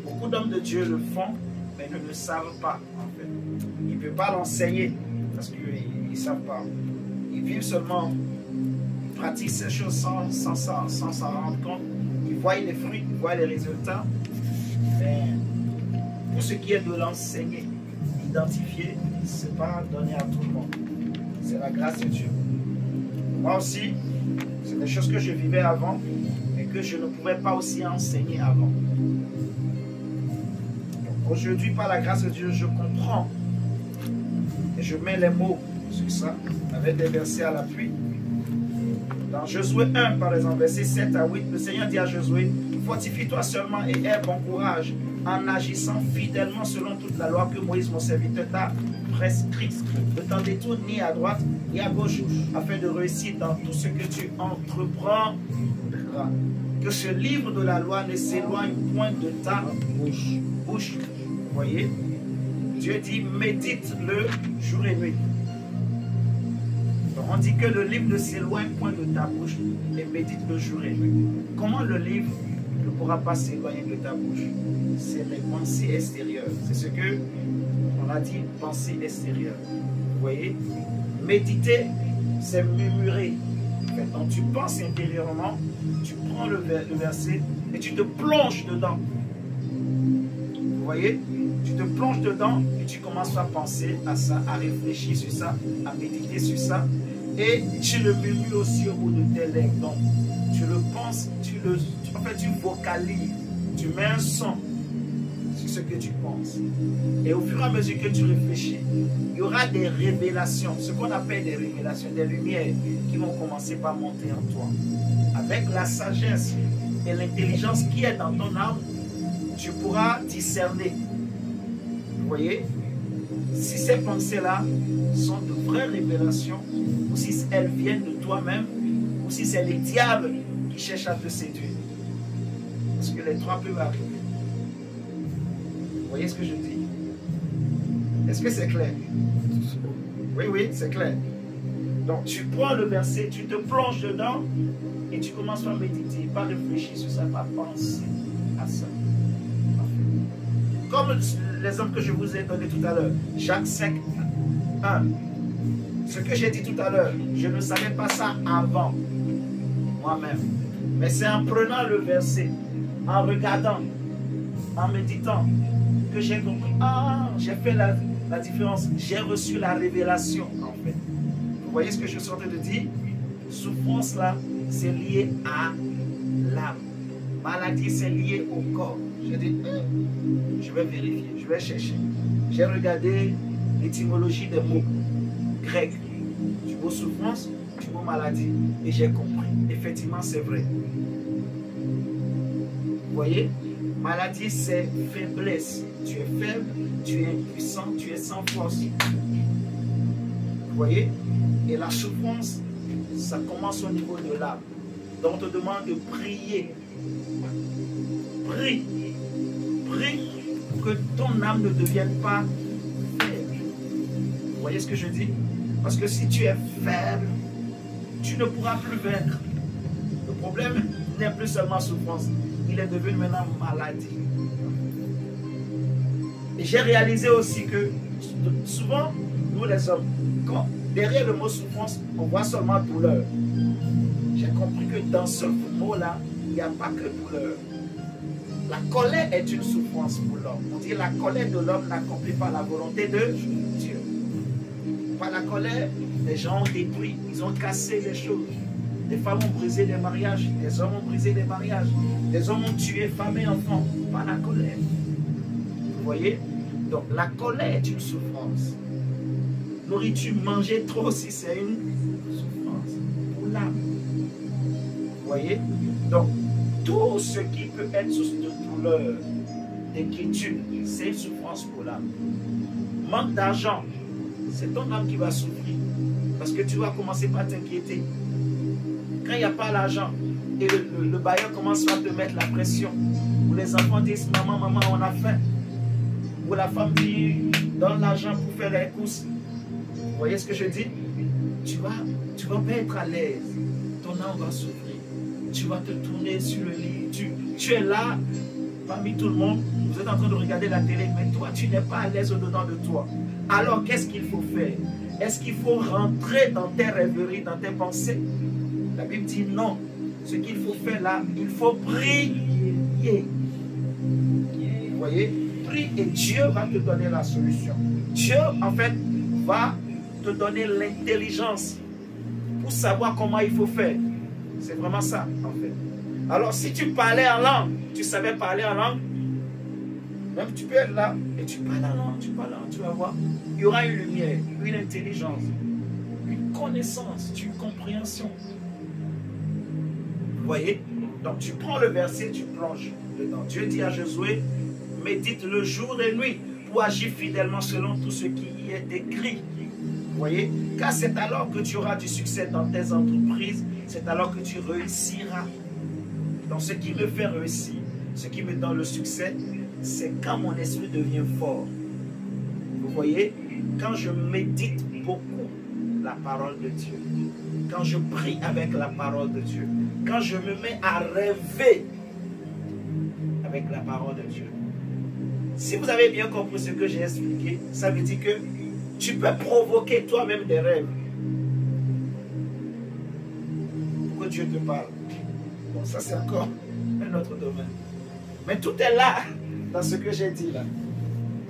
Beaucoup d'hommes de Dieu le font, mais ne le savent pas, en fait. Ils ne peuvent pas l'enseigner parce qu'ils ne savent pas. Ils vivent seulement, ils pratiquent ces choses sans s'en rendre compte. Ils voient les fruits, ils voient les résultats. Mais pour ce qui est de l'enseigner, d'identifier, ce n'est pas donné à tout le monde. C'est la grâce de Dieu. Moi aussi, c'est des choses que je vivais avant et que je ne pouvais pas aussi enseigner avant. Aujourd'hui, par la grâce de Dieu, je comprends et je mets les mots sur ça, avec des versets à l'appui. Dans Josué 1, par exemple, versets 7 à 8, le Seigneur dit à Josué, fortifie-toi seulement et aie bon courage en agissant fidèlement selon toute la loi que Moïse, mon serviteur, t'a prescrite. Ne t'en détourne ni à droite ni à gauche, afin de réussir dans tout ce que tu entreprendras. Que ce livre de la loi ne s'éloigne point de ta bouche. Vous voyez, Dieu dit, médite-le jour et nuit. Donc on dit que le livre ne s'éloigne point de ta bouche et médite-le jour et nuit. Comment le livre ne pourra pas s'éloigner de ta bouche? C'est les pensées extérieures. C'est ce que on a dit, pensée extérieure. Vous voyez, méditer, c'est murmurer. Donc tu penses intérieurement, tu prends le verset et tu te plonges dedans. Vous voyez, tu te plonges dedans et tu commences à penser à ça, à réfléchir sur ça, à méditer sur ça. Et tu le murmures aussi au bout de tes lèvres. Donc tu le penses, en fait tu vocalises, tu mets un son sur ce que tu penses. Et au fur et à mesure que tu réfléchis, il y aura des révélations, ce qu'on appelle des révélations, des lumières qui vont commencer par monter en toi. Avec la sagesse et l'intelligence qui est dans ton âme, tu pourras discerner. Vous voyez, si ces pensées-là sont de vraies révélations, ou si elles viennent de toi-même, ou si c'est les diables qui cherchent à te séduire. Parce que les trois peuvent arriver. Vous voyez ce que je dis? Est-ce que c'est clair? Oui, oui, c'est clair. Donc tu prends le verset, tu te plonges dedans et tu commences à méditer, pas réfléchir sur ça, pas penser à ça. Comme l'exemple que je vous ai donné tout à l'heure, Jacques 5, 1. Ce que j'ai dit tout à l'heure, je ne savais pas ça avant moi-même. Mais c'est en prenant le verset, en regardant, en méditant, que j'ai compris. Ah, j'ai fait la différence. J'ai reçu la révélation, en fait. Vous voyez ce que je suis en train de dire? Souffrance là, c'est lié à l'âme. Maladie, c'est lié au corps. J'ai dit, je vais vérifier, je vais chercher. J'ai regardé l'étymologie des mots grecs, du mot souffrance, du mot maladie, et j'ai compris. Effectivement, c'est vrai. Vous voyez, maladie, c'est faiblesse. Tu es faible, tu es impuissant, tu es sans force. Vous voyez? Et la souffrance, ça commence au niveau de l'âme. Donc, on te demande de prier. Prie. Prie pour que ton âme ne devienne pas faible. Vous voyez ce que je dis? Parce que si tu es faible, tu ne pourras plus vaincre. Le problème n'est plus seulement souffrance. Il est devenu maintenant maladie. Et j'ai réalisé aussi que souvent, nous les hommes, derrière le mot souffrance, on voit seulement douleur. J'ai compris que dans ce mot-là, il n'y a pas que douleur. La colère est une souffrance pour l'homme. On dit la colère de l'homme n'accomplit pas la volonté de Dieu. Par la colère, les gens ont détruit, ils ont cassé les choses. Des femmes ont brisé des mariages, des hommes ont brisé des mariages, des hommes ont tué femmes et enfants par la colère. Vous voyez? Donc la colère est une souffrance. Nourriture, manger trop aussi, c'est une souffrance pour l'âme. Vous voyez? Donc, tout ce qui peut être source de douleur d'inquiétude, c'est une souffrance pour l'âme. Manque d'argent, c'est ton âme qui va souffrir. Parce que tu vas commencer par t'inquiéter. Quand il n'y a pas l'argent, et le bailleur commence à te mettre la pression, où les enfants disent, maman, maman, on a faim. Où la femme dit, donne l'argent pour faire les courses. Vous voyez ce que je dis? Tu vas pas être à l'aise. Ton âme va souffrir. Tu vas te tourner sur le lit. Tu es là, parmi tout le monde. Vous êtes en train de regarder la télé, mais toi, tu n'es pas à l'aise au-dedans de toi. Alors, qu'est-ce qu'il faut faire? Est-ce qu'il faut rentrer dans tes rêveries, dans tes pensées? La Bible dit non. Ce qu'il faut faire là, il faut prier. Vous voyez? Prie et Dieu va te donner la solution. Dieu, en fait, va te donner l'intelligence pour savoir comment il faut faire. C'est vraiment ça, en fait. Alors, si tu parlais en langue, tu savais parler en langue, même tu peux être là et tu parles en langue, tu vas voir. Il y aura une lumière, une intelligence, une connaissance, une compréhension. Vous voyez? Donc, tu prends le verset, tu plonges dedans. Dieu dit à Josué, médite le jour et nuit pour agir fidèlement selon tout ce qui y est écrit. Vous voyez? Car c'est alors que tu auras du succès dans tes entreprises, c'est alors que tu réussiras. Donc ce qui me fait réussir, ce qui me donne le succès, c'est quand mon esprit devient fort. Vous voyez? Quand je médite beaucoup la parole de Dieu, quand je prie avec la parole de Dieu, quand je me mets à rêver avec la parole de Dieu. Si vous avez bien compris ce que j'ai expliqué, ça veut dire que tu peux provoquer toi-même des rêves. Pour que Dieu te parle. Bon, ça c'est encore un autre domaine. Mais tout est là, dans ce que j'ai dit là.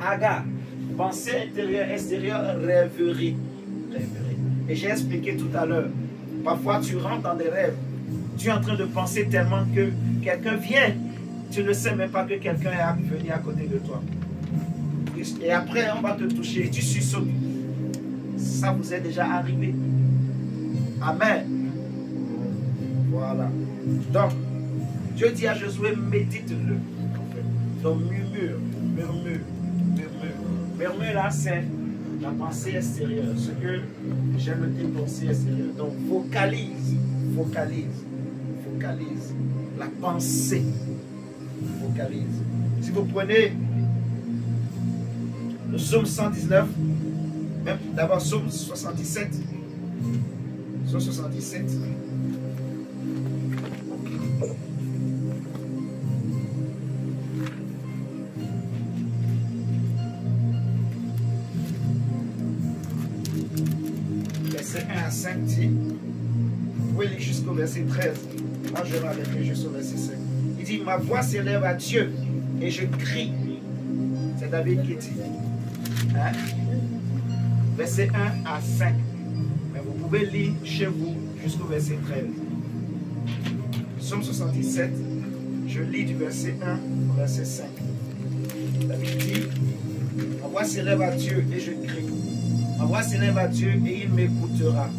Aga, pensée intérieure, extérieure, rêverie. Et j'ai expliqué tout à l'heure. Parfois tu rentres dans des rêves. Tu es en train de penser tellement que quelqu'un vient. Tu ne sais même pas que quelqu'un est venu à côté de toi. Et après, on va te toucher et tu sursautes. Ça vous est déjà arrivé. Amen. Voilà. Donc, Dieu dit à Josué, médite-le. Donc, murmure. Murmure là, c'est la pensée extérieure. Ce que j'aime dire pensée extérieure. Donc, vocalise la pensée. Vocalise. Si vous prenez le psaume 119, même d'abord psaume 77, psaume 77, verset 1 à 5 dit, vous pouvez lire jusqu'au verset 13, moi je vais m'arrêter jusqu'au verset 5. Il dit, ma voix s'élève à Dieu et je crie. C'est David qui dit. Hein? Verset 1 à 5. Mais vous pouvez lire chez vous jusqu'au verset 13. Psaume 77, je lis du verset 1 au verset 5. David dit, ma voix s'élève à Dieu et je crie. Ma voix s'élève à Dieu et il m'écoutera.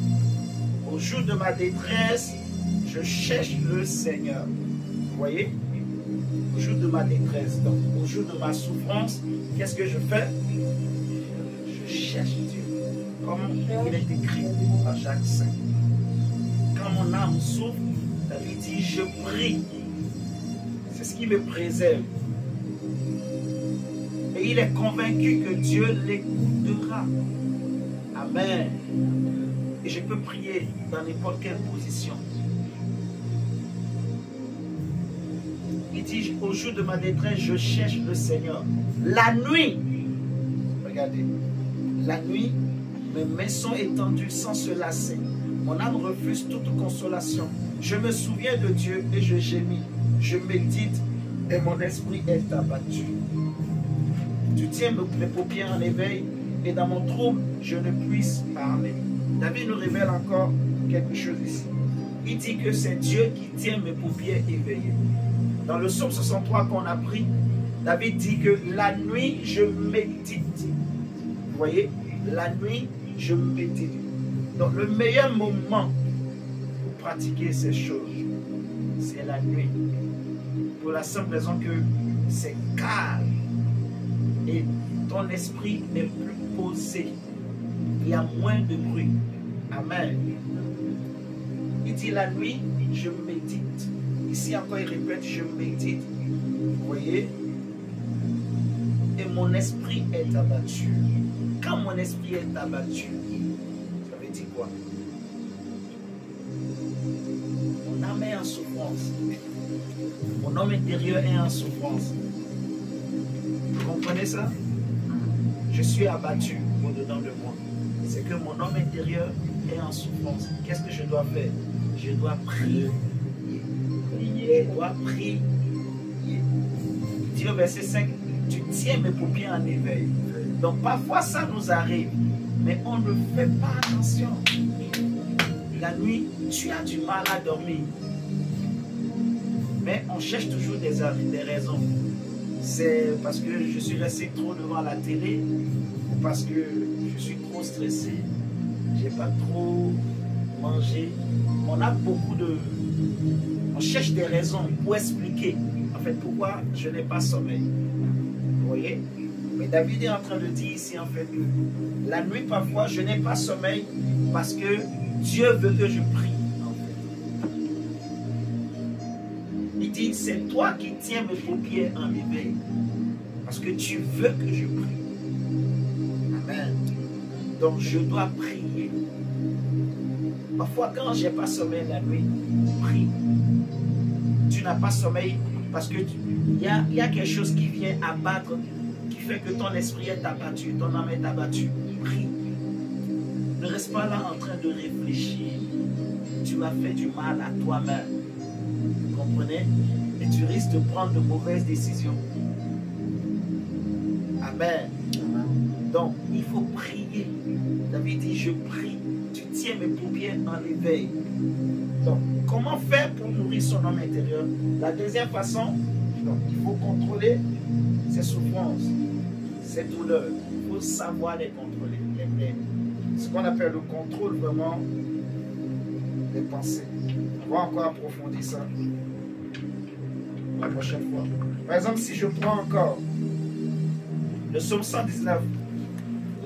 Au jour de ma détresse, je cherche le Seigneur. Vous voyez? Au jour de ma détresse, donc au jour de ma souffrance, qu'est-ce que je fais? Je cherche Dieu. Comme il est écrit à Jacques 5. Quand mon âme souffre, David dit, je prie. C'est ce qui me préserve. Et il est convaincu que Dieu l'écoutera. Amen. Et je peux prier dans n'importe quelle position. Il dit, au jour de ma détresse, je cherche le Seigneur. La nuit, regardez, la nuit, mes mains sont étendues sans se lasser. Mon âme refuse toute consolation. Je me souviens de Dieu et je gémis. Je médite et mon esprit est abattu. Tu tiens mes paupières en éveil et dans mon trouble, je ne puisse parler. David nous révèle encore quelque chose ici. Il dit que c'est Dieu qui tient mes paupières éveillées. Dans le psaume 63 qu'on a pris, David dit que la nuit, je médite. Vous voyez, la nuit, je médite. Donc le meilleur moment pour pratiquer ces choses, c'est la nuit. Pour la simple raison que c'est calme. Et ton esprit est plus posé. Il y a moins de bruit. Amen. Il dit la nuit, je médite. Ici encore, il répète, je médite. Vous voyez? Et mon esprit est abattu. Quand mon esprit est abattu, ça veut dire quoi? Mon âme est en souffrance. Mon homme intérieur est en souffrance. Vous comprenez ça? Je suis abattu au-dedans de moi. C'est que mon homme intérieur est en souffrance. Qu'est-ce que je dois faire? Je dois prier. Je dois prier. Il dit au verset 5, tu tiens mes paupières en éveil. Donc parfois ça nous arrive, mais on ne fait pas attention. La nuit, tu as du mal à dormir. Mais on cherche toujours des raisons. C'est parce que je suis resté trop devant la télé, ou parce que je suis trop stressé, j'ai pas trop mangé. On a beaucoup de... On cherche des raisons pour expliquer, en fait, pourquoi je n'ai pas sommeil. Vous voyez? Mais David est en train de dire ici, en fait, que la nuit, parfois, je n'ai pas sommeil parce que Dieu veut que je prie. Il dit, c'est toi qui tiens mes paupières en éveil. Parce que tu veux que je prie. Amen. Donc je dois prier. Parfois quand je n'ai pas sommeil la nuit, prie. Tu n'as pas sommeil parce que il y a quelque chose qui vient abattre, qui fait que ton esprit est abattu, ton âme est abattue. Prie. Ne reste pas là en train de réfléchir. Tu as fait du mal à toi-même. Vous comprenez? Et tu risques de prendre de mauvaises décisions. Amen. Donc, il faut prier. David dit, je prie. Tu tiens mes paupières en éveil. Donc, comment faire pour nourrir son homme intérieur? La deuxième façon, donc, il faut contrôler ses souffrances, ses douleurs. Il faut savoir les contrôler. Ce qu'on appelle le contrôle vraiment des pensées. On va encore approfondir ça la prochaine fois. Par exemple, si je prends encore le psaume 119,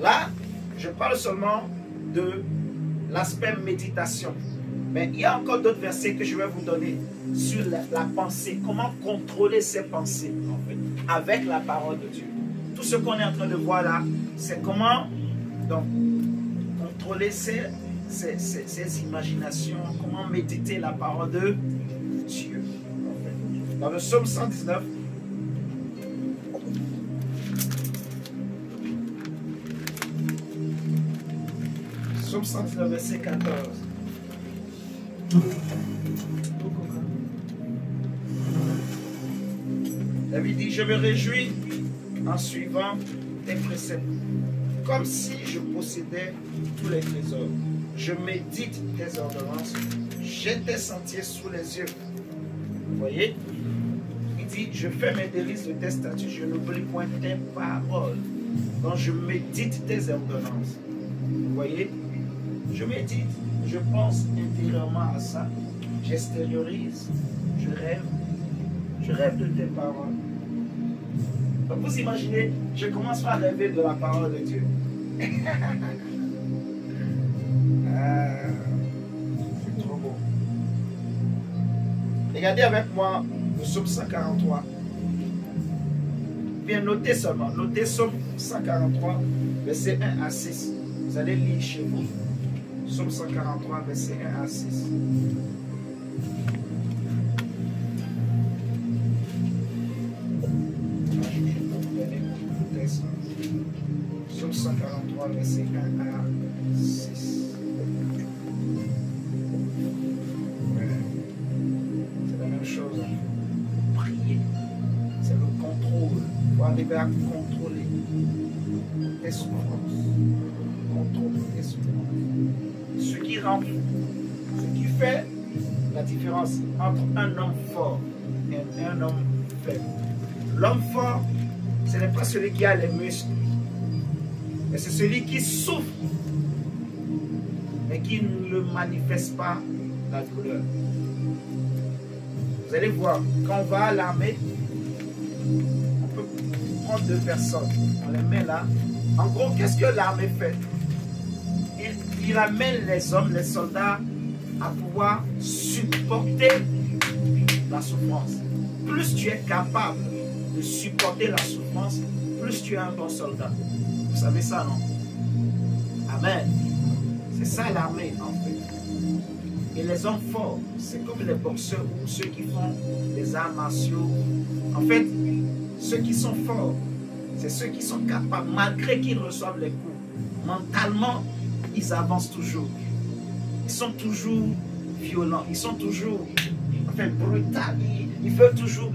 là, je parle seulement de l'aspect méditation. Mais il y a encore d'autres versets que je vais vous donner sur la pensée. Comment contrôler ses pensées, en fait, avec la parole de Dieu. Tout ce qu'on est en train de voir là, c'est comment donc, contrôler ses imaginations, comment méditer la parole de Dieu. En fait. Dans le psaume 119, psaume 119, verset 14. David dit, je me réjouis en suivant tes préceptes, comme si je possédais tous les trésors. Je médite tes ordonnances, j'ai tes sentiers sous les yeux. Vous voyez? Il dit, je fais mes délices de tes statuts, je n'oublie point tes paroles. Donc je médite tes ordonnances. Vous voyez? Je médite, je pense intérieurement à ça, j'extériorise, je rêve de tes paroles. Donc vous imaginez, je commence par rêver de la parole de Dieu. C'est trop beau. Regardez avec moi le psaume 143. Bien, notez seulement, notez psaume 143, verset 1 à 6. Vous allez lire chez vous. Psaume 143, verset 1 à 6. Psaume 143, verset 1 à 6. C'est la même chose. Prier. C'est le contrôle. Il faut arriver à contrôler tes souffrances. Contrôler tes souffrances. Ce qui fait la différence entre un homme fort et un homme faible. L'homme fort, ce n'est pas celui qui a les muscles, mais c'est celui qui souffre, mais qui ne manifeste pas la douleur. Vous allez voir, quand on va à l'armée, On peut prendre 2 personnes, on les met là. En gros, qu'est-ce que l'armée fait? Il amène les hommes, les soldats, à pouvoir supporter la souffrance. Plus tu es capable de supporter la souffrance, plus tu es un bon soldat. Vous savez ça, non? Amen. C'est ça l'armée, en fait. Et les hommes forts, c'est comme les boxeurs ou ceux qui font des arts martiaux. En fait, ceux qui sont forts, c'est ceux qui sont capables, malgré qu'ils reçoivent les coups, mentalement, ils avancent toujours. Ils sont toujours violents, ils sont toujours brutaux, ils veulent toujours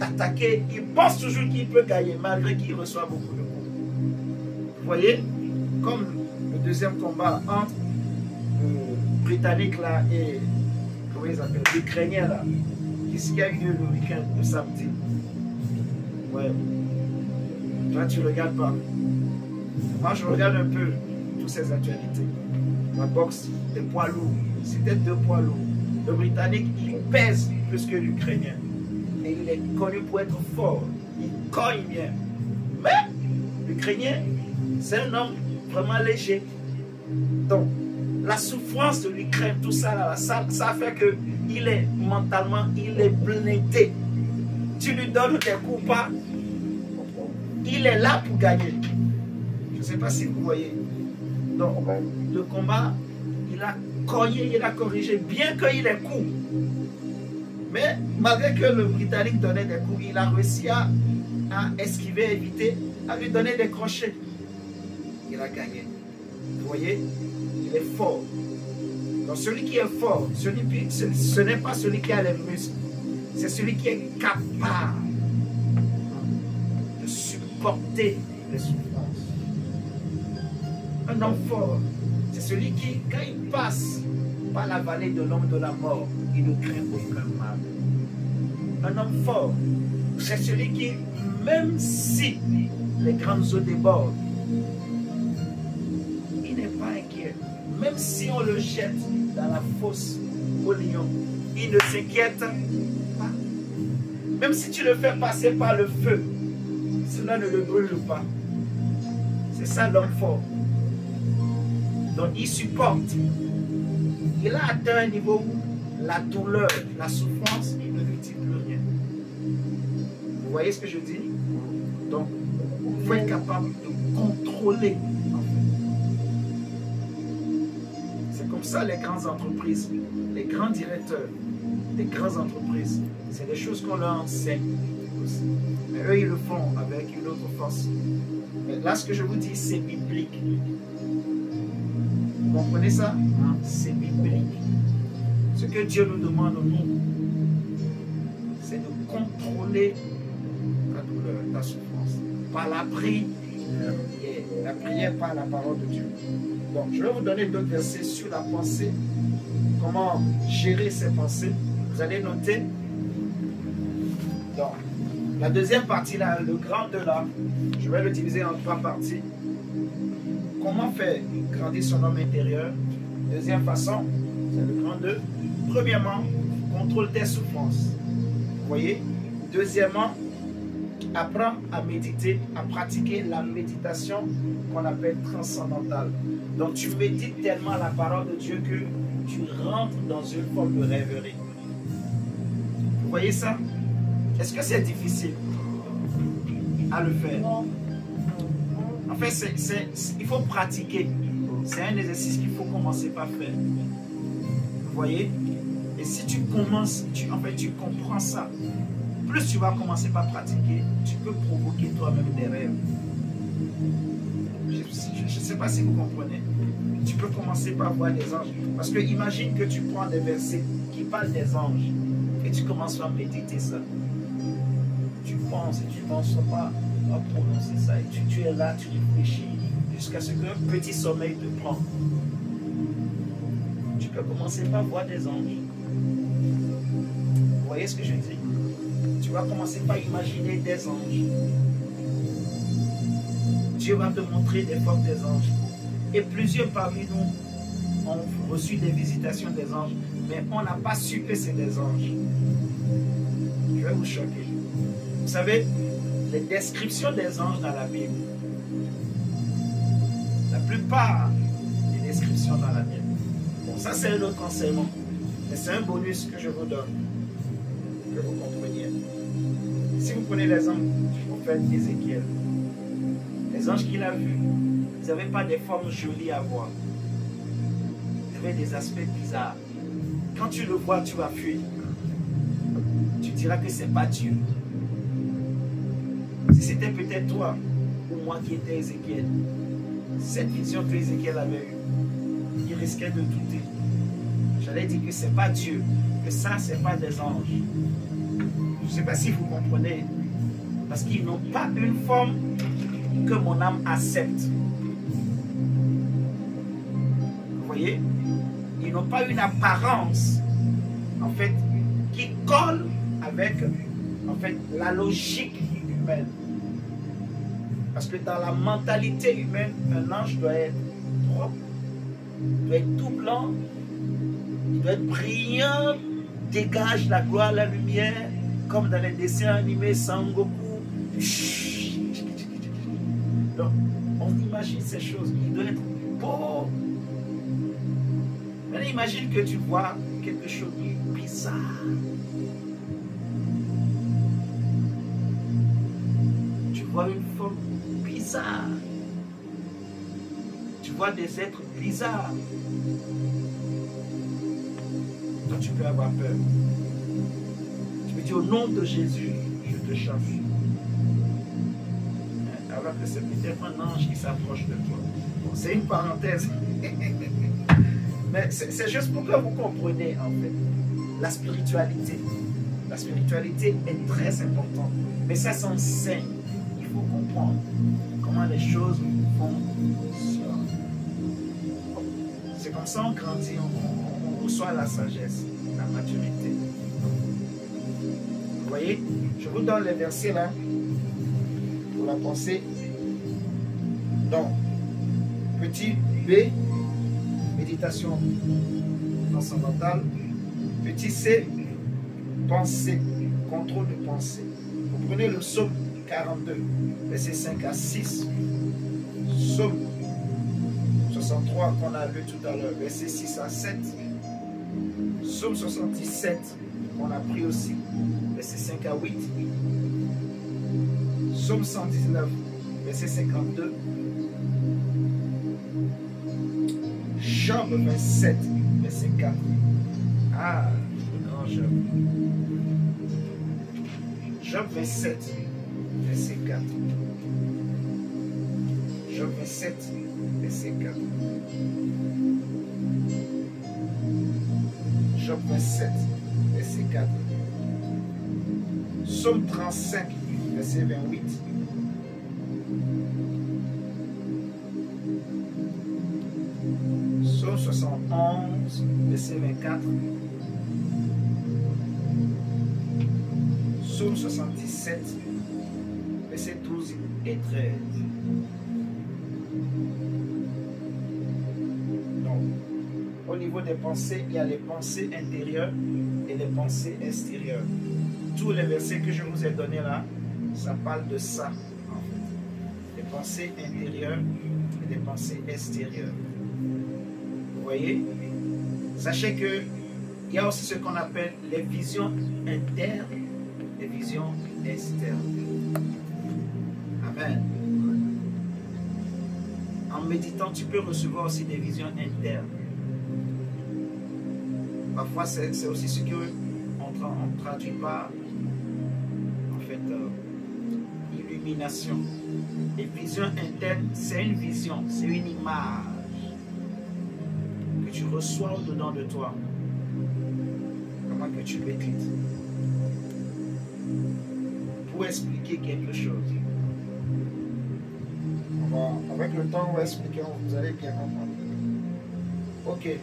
attaquer, ils pensent toujours qu'ils peuvent gagner, malgré qu'ils reçoivent beaucoup de coups. Vous voyez, comme le deuxième combat entre le Britannique là et comment ils appellent, l'Ukrainien là, qui a eu lieu le week-end, le samedi. Ouais. Toi, tu ne regardes pas. Moi, je regarde un peu toutes ces actualités. La boxe, des poids lourds. C'était 2 poids lourds. Le Britannique, il pèse plus que l'Ukrainien. Et il est connu pour être fort. Il cogne bien. Mais l'Ukrainien, c'est un homme vraiment léger. Donc, la souffrance de l'Ukraine, tout ça, là, ça fait que il est mentalement, il est blindé. Tu lui donnes des coups pas, il est là pour gagner. Je ne sais pas si vous voyez. Donc, le combat, il a cogné, il a corrigé, bien qu'il ait coup. Mais malgré que le Britannique donnait des coups, il a réussi à esquiver, éviter, à lui donner des crochets. Il a gagné. Vous voyez, il est fort. Donc celui qui est fort, ce n'est pas celui qui a les muscles, c'est celui qui est capable de supporter les souffrances. Un homme fort, c'est celui qui, quand il passe par la vallée de l'ombre de la mort, il ne craint aucun mal. Un homme fort, c'est celui qui, même si les grandes eaux débordent, il n'est pas inquiet. Même si on le jette dans la fosse au lion, il ne s'inquiète pas. Même si tu le fais passer par le feu, cela ne le brûle pas. C'est ça l'homme fort. Donc il supporte. Il a atteint un niveau où la douleur, la souffrance, il ne lui dit plus rien. Vous voyez ce que je dis? Donc, il faut être capable de contrôler. C'est comme ça les grandes entreprises, les grands directeurs des grandes entreprises, c'est des choses qu'on leur enseigne aussi. Mais eux, ils le font avec une autre force. Mais là, ce que je vous dis, c'est biblique. Vous comprenez ça? C'est biblique. Ce que Dieu nous demande, nous, c'est de contrôler ta douleur, ta souffrance, par la prière. Et la prière par la parole de Dieu. Donc, je vais vous donner d'autres versets sur la pensée, comment gérer ses pensées. Vous allez noter. Donc, la deuxième partie, là, le grand 2 là, je vais le diviser en 3 parties. Comment faire grandir son homme intérieur? Deuxième façon, c'est le grand 2. Premièrement, contrôle tes souffrances. Vous voyez? Deuxièmement, apprends à méditer, à pratiquer la méditation qu'on appelle transcendantale. Donc tu médites tellement la parole de Dieu que tu rentres dans une forme de rêverie. Vous voyez ça? Est-ce que c'est difficile à le faire? En fait, il faut pratiquer. C'est un exercice qu'il faut commencer par faire. Vous voyez? Et si tu commences, tu comprends ça. Plus tu vas commencer par pratiquer, tu peux provoquer toi-même des rêves. Je ne sais pas si vous comprenez. Tu peux commencer par voir des anges. Parce que imagine que tu prends des versets qui parlent des anges et tu commences à méditer ça. Tu penses et tu ne penses pas à prononcer ça. Et tu es là, tu réfléchis jusqu'à ce qu'un petit sommeil te prend. Tu peux commencer par voir des anges. Vous voyez ce que je dis? Tu vas commencer par imaginer des anges. Dieu va te montrer des formes des anges. Et plusieurs parmi nous ont reçu des visitations des anges, mais on n'a pas su que c'est des anges. Je vais vous choquer. savez, les descriptions des anges dans la Bible, la plupart des descriptions dans la Bible, bon, ça c'est un autre enseignement, mais c'est un bonus que je vous donne, que vous compreniez. Si vous prenez l'exemple du prophète Ézéchiel, les anges qu'il a vus, ils n'avaient pas des formes jolies à voir. Ils avaient des aspects bizarres. Quand tu le vois, tu vas fuir. Tu diras que ce n'est pas Dieu. Si c'était peut-être toi ou moi qui étais Ézéchiel, cette vision que Ézéchiel avait eue, il risquait de douter. J'allais dire que ce n'est pas Dieu, que ça, ce n'est pas des anges. Je ne sais pas si vous comprenez, parce qu'ils n'ont pas une forme que mon âme accepte. Vous voyez? Ils n'ont pas une apparence, en fait, qui colle avec, en fait, la logique humaine. Parce que dans la mentalité humaine, un ange doit être propre, doit être tout blanc, il doit être brillant, dégage la gloire, la lumière, comme dans les dessins animés Sangoku. Donc, on imagine ces choses, il doit être beau. Maintenant, imagine que tu vois quelque chose de bizarre. Tu vois une forme bizarre. Tu vois des êtres bizarres. Toi, tu peux avoir peur. Tu peux dire au nom de Jésus, je te chasse. Alors que c'est peut-être un ange qui s'approche de toi. Bon, c'est une parenthèse. Mais c'est juste pour que vous compreniez, en fait, la spiritualité. La spiritualité est très importante. Mais ça s'enseigne. Il faut comprendre comment les choses fonctionnent. C'est comme ça on grandit, on reçoit la sagesse, la maturité. Vous voyez, je vous donne les versets là pour la pensée. Donc, petit B, méditation transcendantale. Petit C, pensée, contrôle de pensée. Vous prenez le psaume 42, versets 5 à 6. Psaume 63 qu'on a lu tout à l'heure, versets 6 à 7. Psaume 77 qu'on a pris aussi, versets 5 à 8. Psaume 119, verset 52. Job 27, verset 4. Ah, le grand Job. Job 27, verset 4. Job 27, verset 4. Job 27, verset 4. Psaume 35, verset 28. Psaume 71, verset 24. Psaume 77, verset 12 et 13. Donc, au niveau des pensées, il y a les pensées intérieures et les pensées extérieures. Tous les versets que je vous ai donnés là, ça parle de ça, en fait. Des pensées intérieures et des pensées extérieures. Vous voyez? Sachez que il y a aussi ce qu'on appelle les visions internes et les visions externes. Amen. En méditant, tu peux recevoir aussi des visions internes. Parfois, c'est aussi ce qu'on ne traduit pas, en fait, illumination. Les visions internes, c'est une vision, c'est une image que tu reçois au-dedans de toi. Comment que tu l'écris pour expliquer quelque chose. Avec le temps, on va expliquer, vous allez bien comprendre. Ok.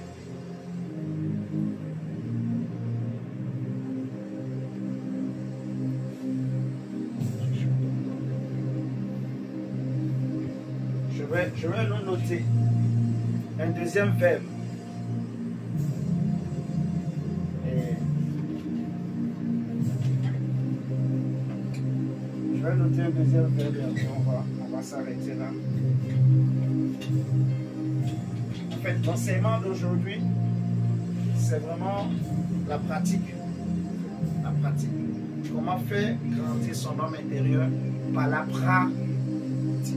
Je vais nous noter un deuxième verbe. noter un deuxième verbe et après on va s'arrêter là. En fait, l'enseignement d'aujourd'hui, c'est vraiment la pratique. La pratique. Comment faire grandir son homme intérieur par la pratique.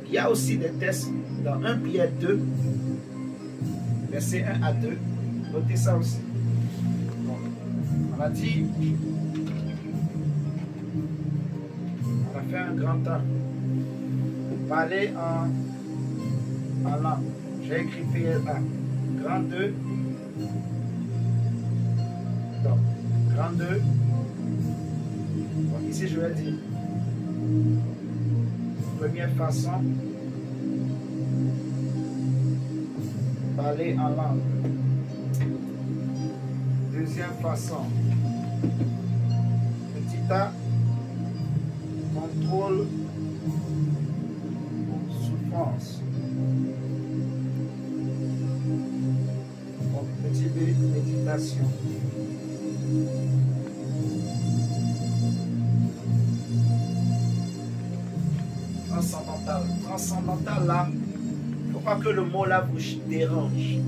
Il y a aussi des tests dans 1 Pierre 2, versets 1 à 2. Notez ça aussi. Bon, on a dit, on a fait un grand temps. Parler en langue. J'ai écrit PLA. Grand 2. Donc, grand 2. Bon, ici, je vais dire. Première façon. Parler en langue. Deuxième façon. Petit a. Contrôle. Souffrance. Petit b. Méditation. Transcendantal. Transcendantal là. Il ne faut pas que le mot là vous dérange.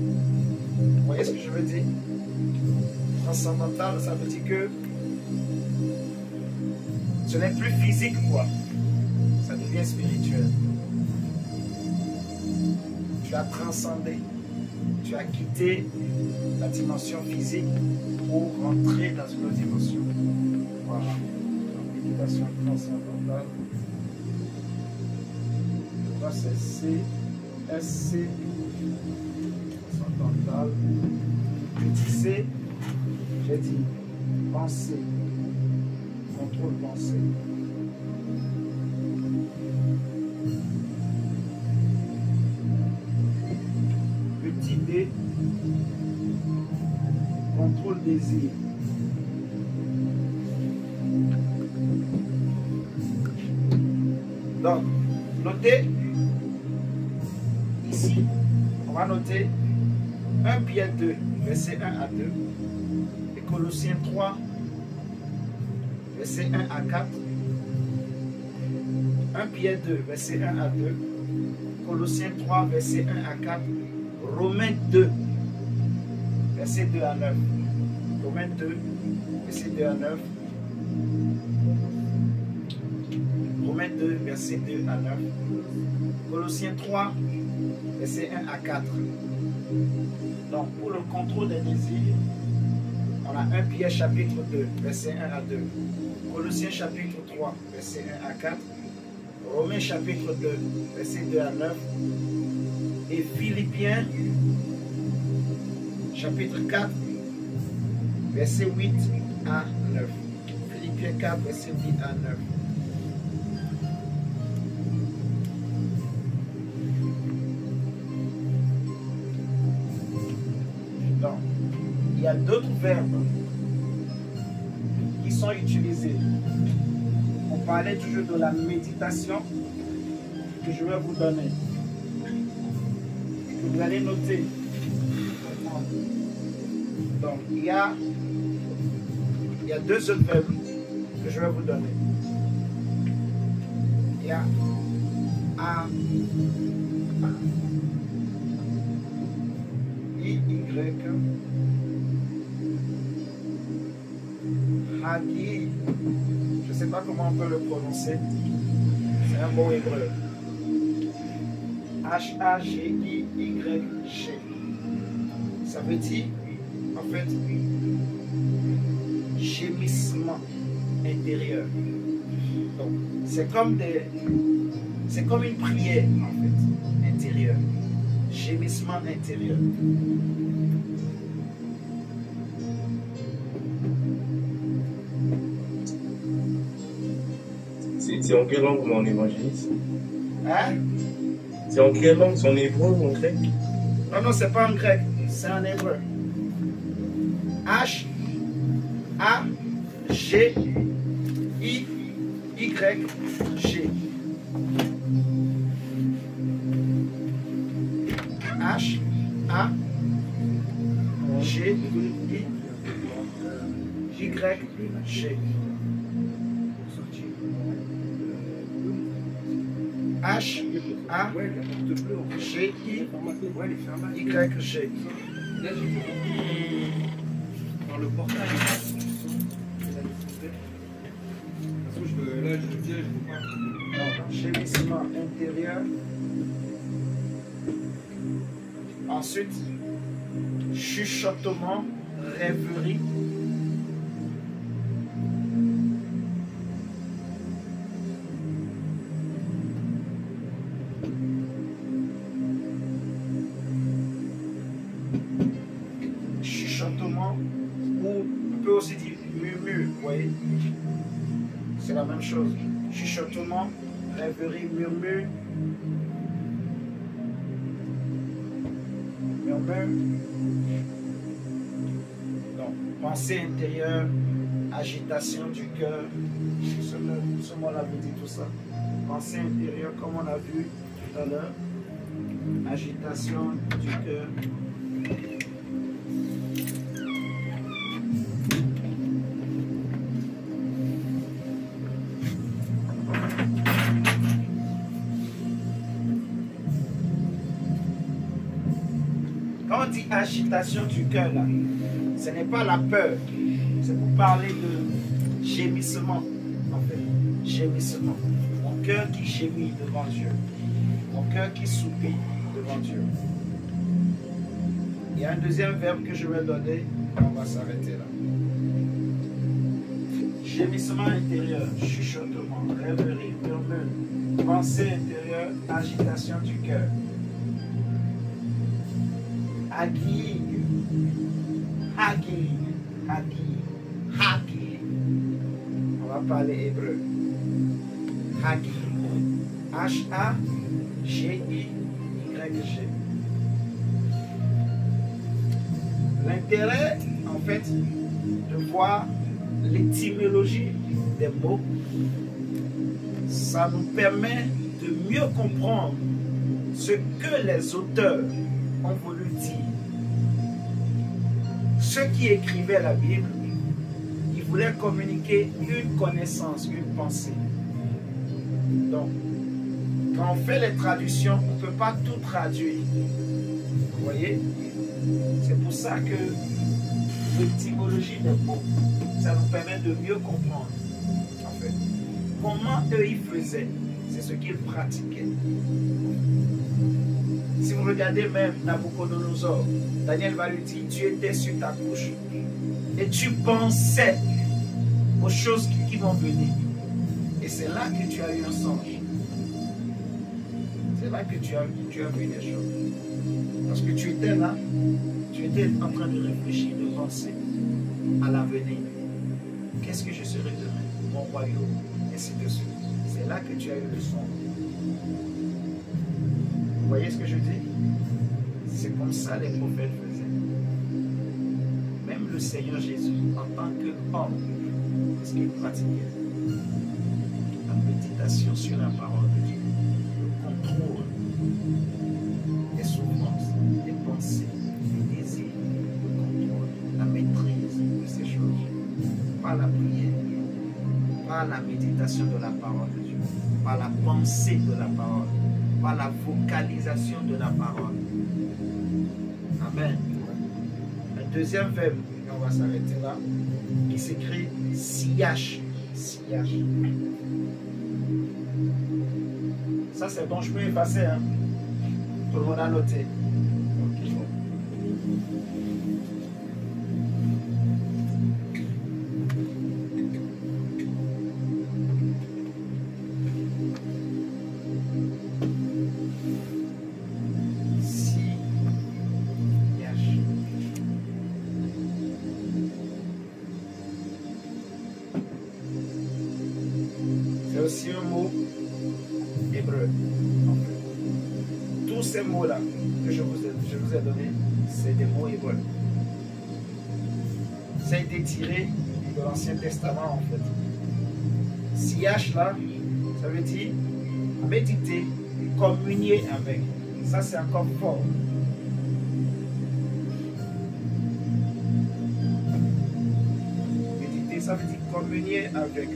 Vous voyez ce que je veux dire? Transcendantal, ça veut dire que ce n'est plus physique quoi. Ça devient spirituel. Tu as transcendé. Tu as quitté la dimension physique pour rentrer dans une autre dimension. Voilà. Donc, méditation transcendantale. Je crois que c'est SC transcendantale. Petit C, j'ai dit pensée. Contrôle pensée. Petit D, contrôle désir. Donc, notez, ici, on va noter 1 Pierre 2, verset 1 à 2, et Colossiens 3, verset 1 à 4, 1 Pierre 2, verset 1 à 2, Colossiens 3, verset 1 à 4, Romains 2, verset 2 à 9. Romains 2, verset 2 à 9. Romains 2, verset 2 à 9. Colossiens 3, verset 1 à 4. Donc, pour le contrôle des désirs, on a 1 Pierre chapitre 2, verset 1 à 2. Colossiens chapitre 3, verset 1 à 4. Romains chapitre 2, verset 2 à 9. Et Philippiens chapitre 4, verset 8 à 9. Philippiens 4, verset 8 à 9. Donc, il y a d'autres verbes qui sont utilisés. On parlait toujours de la méditation que je vais vous donner. Vous allez noter. Donc, il y a deux autres verbes que je vais vous donner. Il y a A, I, Y, Hagi. Je ne sais pas comment on peut le prononcer. C'est un mot hébreu. H-A-G-I-Y-G. Ça veut dire, en fait, gémissement intérieur. Donc, c'est comme une prière, en fait, intérieure. Gémissement intérieur. C'est en quelle langue mon évangéliste? Hein? C'est en quelle langue? C'est en hébreu ou en grec? Non, non, c'est pas en grec, c'est en hébreu. H, A, G, I, Y, G. H, A, G, I, Y, G. H-A-G-I-Y-G. Là, j'ai fait dans le portail. De toute façon, là, je le dis, je ne vois pas. Non, gémissement intérieur. Ensuite, chuchotement, rêverie. Chuchotement, ou on peut aussi dire murmure, vous voyez. C'est la même chose. Chuchotement, rêverie, murmure. Donc, pensée intérieure, agitation du cœur. Ce mot-là veut dire tout ça. Pensée intérieure, comme on a vu tout à l'heure. Agitation du cœur. Quand on dit agitation du cœur, là, ce n'est pas la peur, c'est pour parler de gémissement, en fait, gémissement. Mon cœur qui gémit devant Dieu, mon cœur qui soupire devant Dieu. Il y a un deuxième verbe que je vais donner, on va s'arrêter là. Gémissement intérieur, chuchotement, rêverie, murmure, pensée intérieure, agitation du cœur. Hagi, Hagi, Hagi, Hagi. On va parler hébreu. Hagi. H-A-G-I-Y-G. L'intérêt, en fait, de voir l'étymologie des mots, ça nous permet de mieux comprendre ce que les auteurs ont voulu dire. Ceux qui écrivaient la Bible, ils voulaient communiquer une connaissance, une pensée. Donc, quand on fait les traductions, on ne peut pas tout traduire. Vous voyez? C'est pour ça que l'étymologie des mots, ça nous permet de mieux comprendre. En fait, comment eux ils faisaient, c'est ce qu'ils pratiquaient. Si vous regardez même Nabucodonosor, Daniel va lui dire, tu étais sur ta couche et tu pensais aux choses qui vont venir. Et c'est là que tu as eu un songe. C'est là que tu as vu des choses. Parce que tu étais là, tu étais en train de réfléchir, de penser à l'avenir. Qu'est-ce que je serai demain? Mon royaume, et ainsi de suite. C'est là que tu as eu le songe. Vous voyez ce que je dis? C'est comme ça les prophètes faisaient. Même le Seigneur Jésus, en tant qu'homme, ce qu'il pratiquait, la méditation sur la parole de Dieu, le contrôle des souffrances, des pensées, des désirs, le contrôle, la maîtrise de ces choses, par la prière, par la méditation de la parole de Dieu, par la pensée de la parole, par la vocalisation de la parole. Amen. Un deuxième verbe, et on va s'arrêter là, qui s'écrit siach. Siach. Ça c'est bon, je peux effacer. Hein? Tout le monde a noté. Okay. C'est aussi un mot hébreu. Tous ces mots-là que je vous ai donnés, c'est des mots hébreux. Ça a été tiré de l'Ancien Testament en fait. Siach là, ça veut dire méditer, communier avec. Ça c'est encore fort. Méditer, ça veut dire communier avec.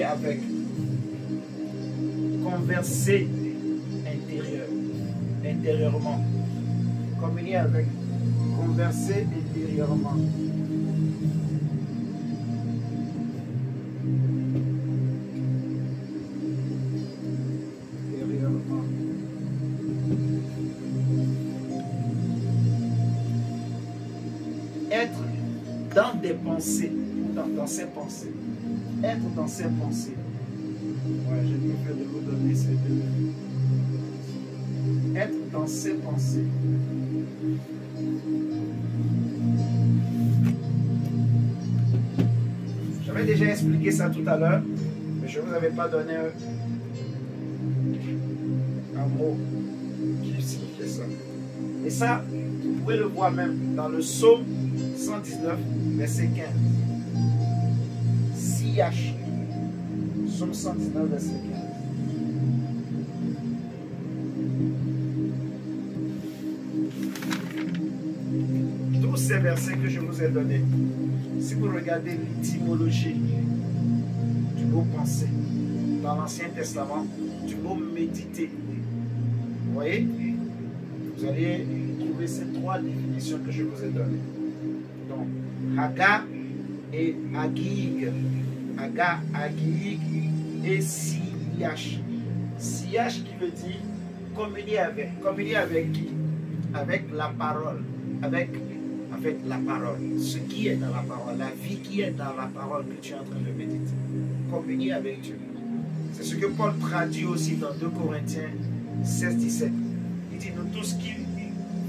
avec. Converser intérieurement. Communier avec. Converser intérieurement. Être dans des pensées, dans ses pensées. Être dans ses pensées. Ouais, j'ai bien fait de vous donner ces deux. Être dans ses pensées. J'avais déjà expliqué ça tout à l'heure, mais je ne vous avais pas donné un mot qui signifiait ça. Et ça, vous pouvez le voir même dans le psaume 119, verset 15. Siach. Psaume 119, verset 15. Tous ces versets que je vous ai donnés, si vous regardez l'étymologie du mot penser dans l'Ancien Testament, du mot méditer, vous voyez, vous allez trouver ces trois définitions que je vous ai données. Donc, Haga et Agig. Haga, Agig et Siach. Siach qui veut dire communier avec. Communier avec qui? Avec la parole. Avec la parole. Ce qui est dans la parole. La vie qui est dans la parole que tu es en train de méditer. Communier avec Dieu. C'est ce que Paul traduit aussi dans 2 Corinthiens 16, 17. Il dit, nous tous qui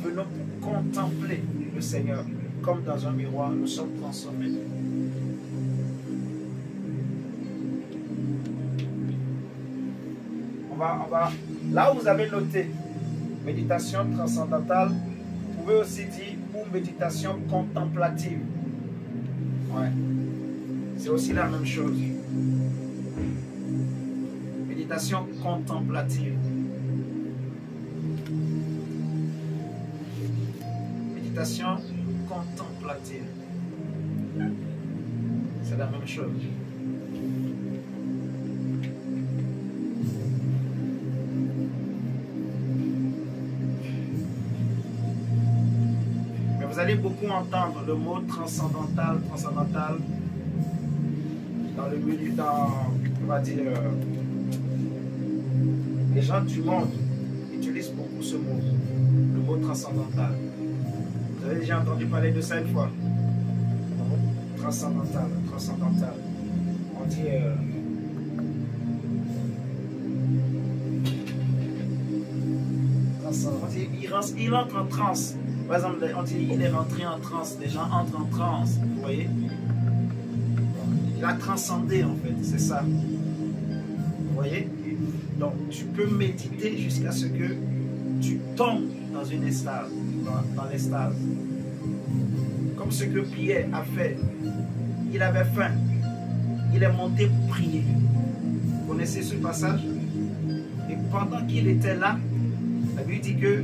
venons pour contempler le Seigneur, comme dans un miroir, nous sommes transformés. Là où vous avez noté méditation transcendantale, vous pouvez aussi dire ou méditation contemplative. Ouais. C'est aussi la même chose. Méditation contemplative. Méditation contemplative. C'est la même chose. Vous allez beaucoup entendre le mot transcendantal dans le milieu, on va dire, les gens du monde utilisent beaucoup ce mot, le mot transcendantal. Vous avez déjà entendu parler de ça une fois? Transcendantal. On dit il entre en transe. Par exemple, on dit il est rentré en transe. Les gens entrent en transe. Vous voyez? Il a transcendé en fait. C'est ça. Vous voyez? Donc, tu peux méditer jusqu'à ce que tu tombes dans une extase. Dans l'extase. Comme ce que Pierre a fait. Il avait faim. Il est monté pour prier. Vous connaissez ce passage? Et pendant qu'il était là, la Bible dit que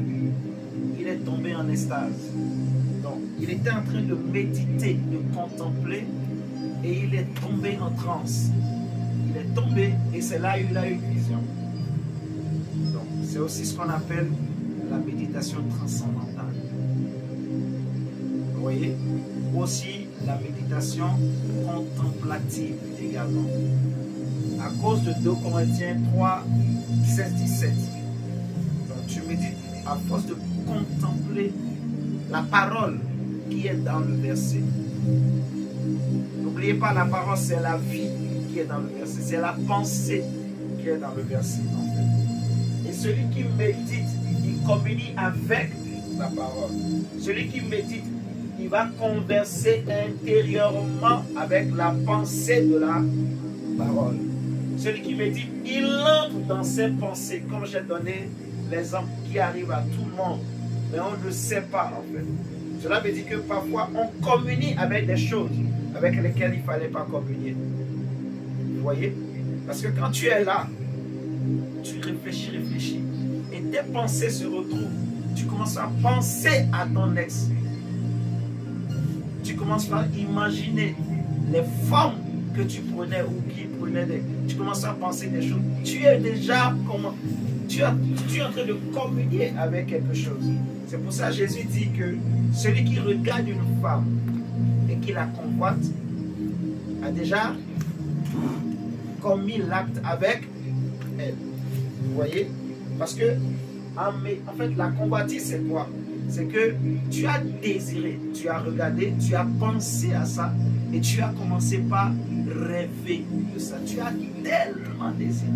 il est tombé en extase. Donc, il était en train de méditer, de contempler, et il est tombé en transe. Il est tombé, et c'est là qu'il a eu une vision. Donc, c'est aussi ce qu'on appelle la méditation transcendantale. Vous voyez? Aussi la méditation contemplative également. À cause de 2 Corinthiens 3, 16, 17. Donc, tu médites à force de contempler la parole qui est dans le verset. N'oubliez pas, la parole, c'est la vie qui est dans le verset. C'est la pensée qui est dans le verset. En fait. Et celui qui médite, il communie avec la parole. Celui qui médite, il va converser intérieurement avec la pensée de la parole. Celui qui médite, il entre dans ses pensées, comme j'ai donné l'exemple qui arrive à tout le monde, mais on ne sait pas en fait. Cela veut dire que parfois on communie avec des choses avec lesquelles il ne fallait pas communier. Vous voyez? Parce que quand tu es là, tu réfléchis, et tes pensées se retrouvent. Tu commences à penser à ton ex. Tu commences à imaginer les formes que tu prenais ou qui prenait tu commences à penser des choses, tu es déjà comment, tu es en train de communier avec quelque chose. C'est pour ça que Jésus dit que celui qui regarde une femme et qui la convoite a déjà commis l'acte avec elle. Vous voyez? Parce que en fait la convoitise c'est quoi? C'est que tu as désiré, tu as regardé, tu as pensé à ça et tu as commencé par rêver de ça. Tu as tellement désiré.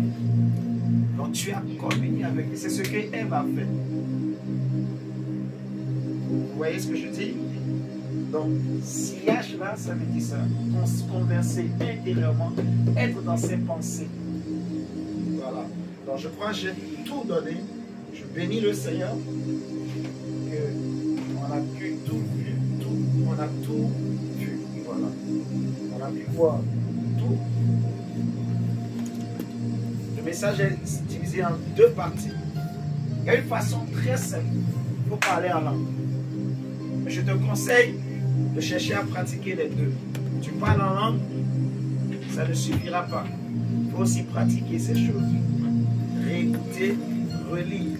Donc tu as communié avec lui. C'est ce que Ève a fait. Vous voyez ce que je dis? Donc, sillage là, ça veut dire ça. Converser intérieurement, être dans ses pensées. Voilà. Donc je crois que j'ai tout donné. Je bénis le Seigneur. On a pu tout vu, on a tout vu, voilà. On a pu voir tout. Le message est divisé en deux parties. Il y a une façon très simple pour parler en langue. Mais je te conseille de chercher à pratiquer les deux. Tu parles en langue, ça ne suffira pas. Il faut aussi pratiquer ces choses. Réécouter, relire.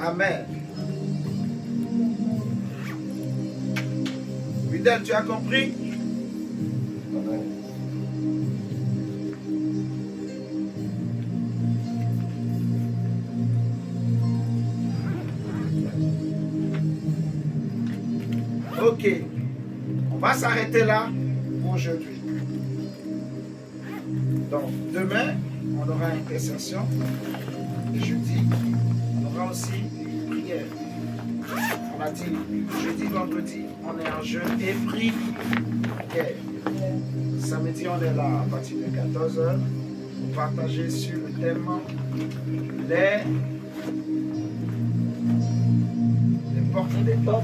Amen. Fidèle, tu as compris? Amen. Ok. On va s'arrêter là pour aujourd'hui. Donc, demain, on aura intercession. Et jeudi, on aura aussi prière. On a dit, jeudi, vendredi, on est en jeûne et prière. Samedi, on est là à partir de 14h pour partager sur le thème les portes des portes.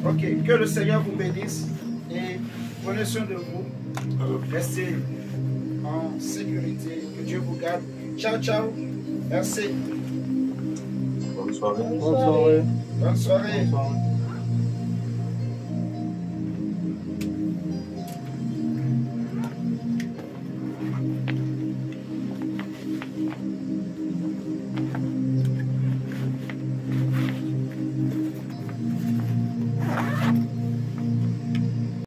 Ok, que le Seigneur vous bénisse et prenez soin de vous. Restez en sécurité. Que Dieu vous garde. Ciao, ciao. Merci. Bonne soirée. Bonne soirée. Bonne soirée. Bonne soirée.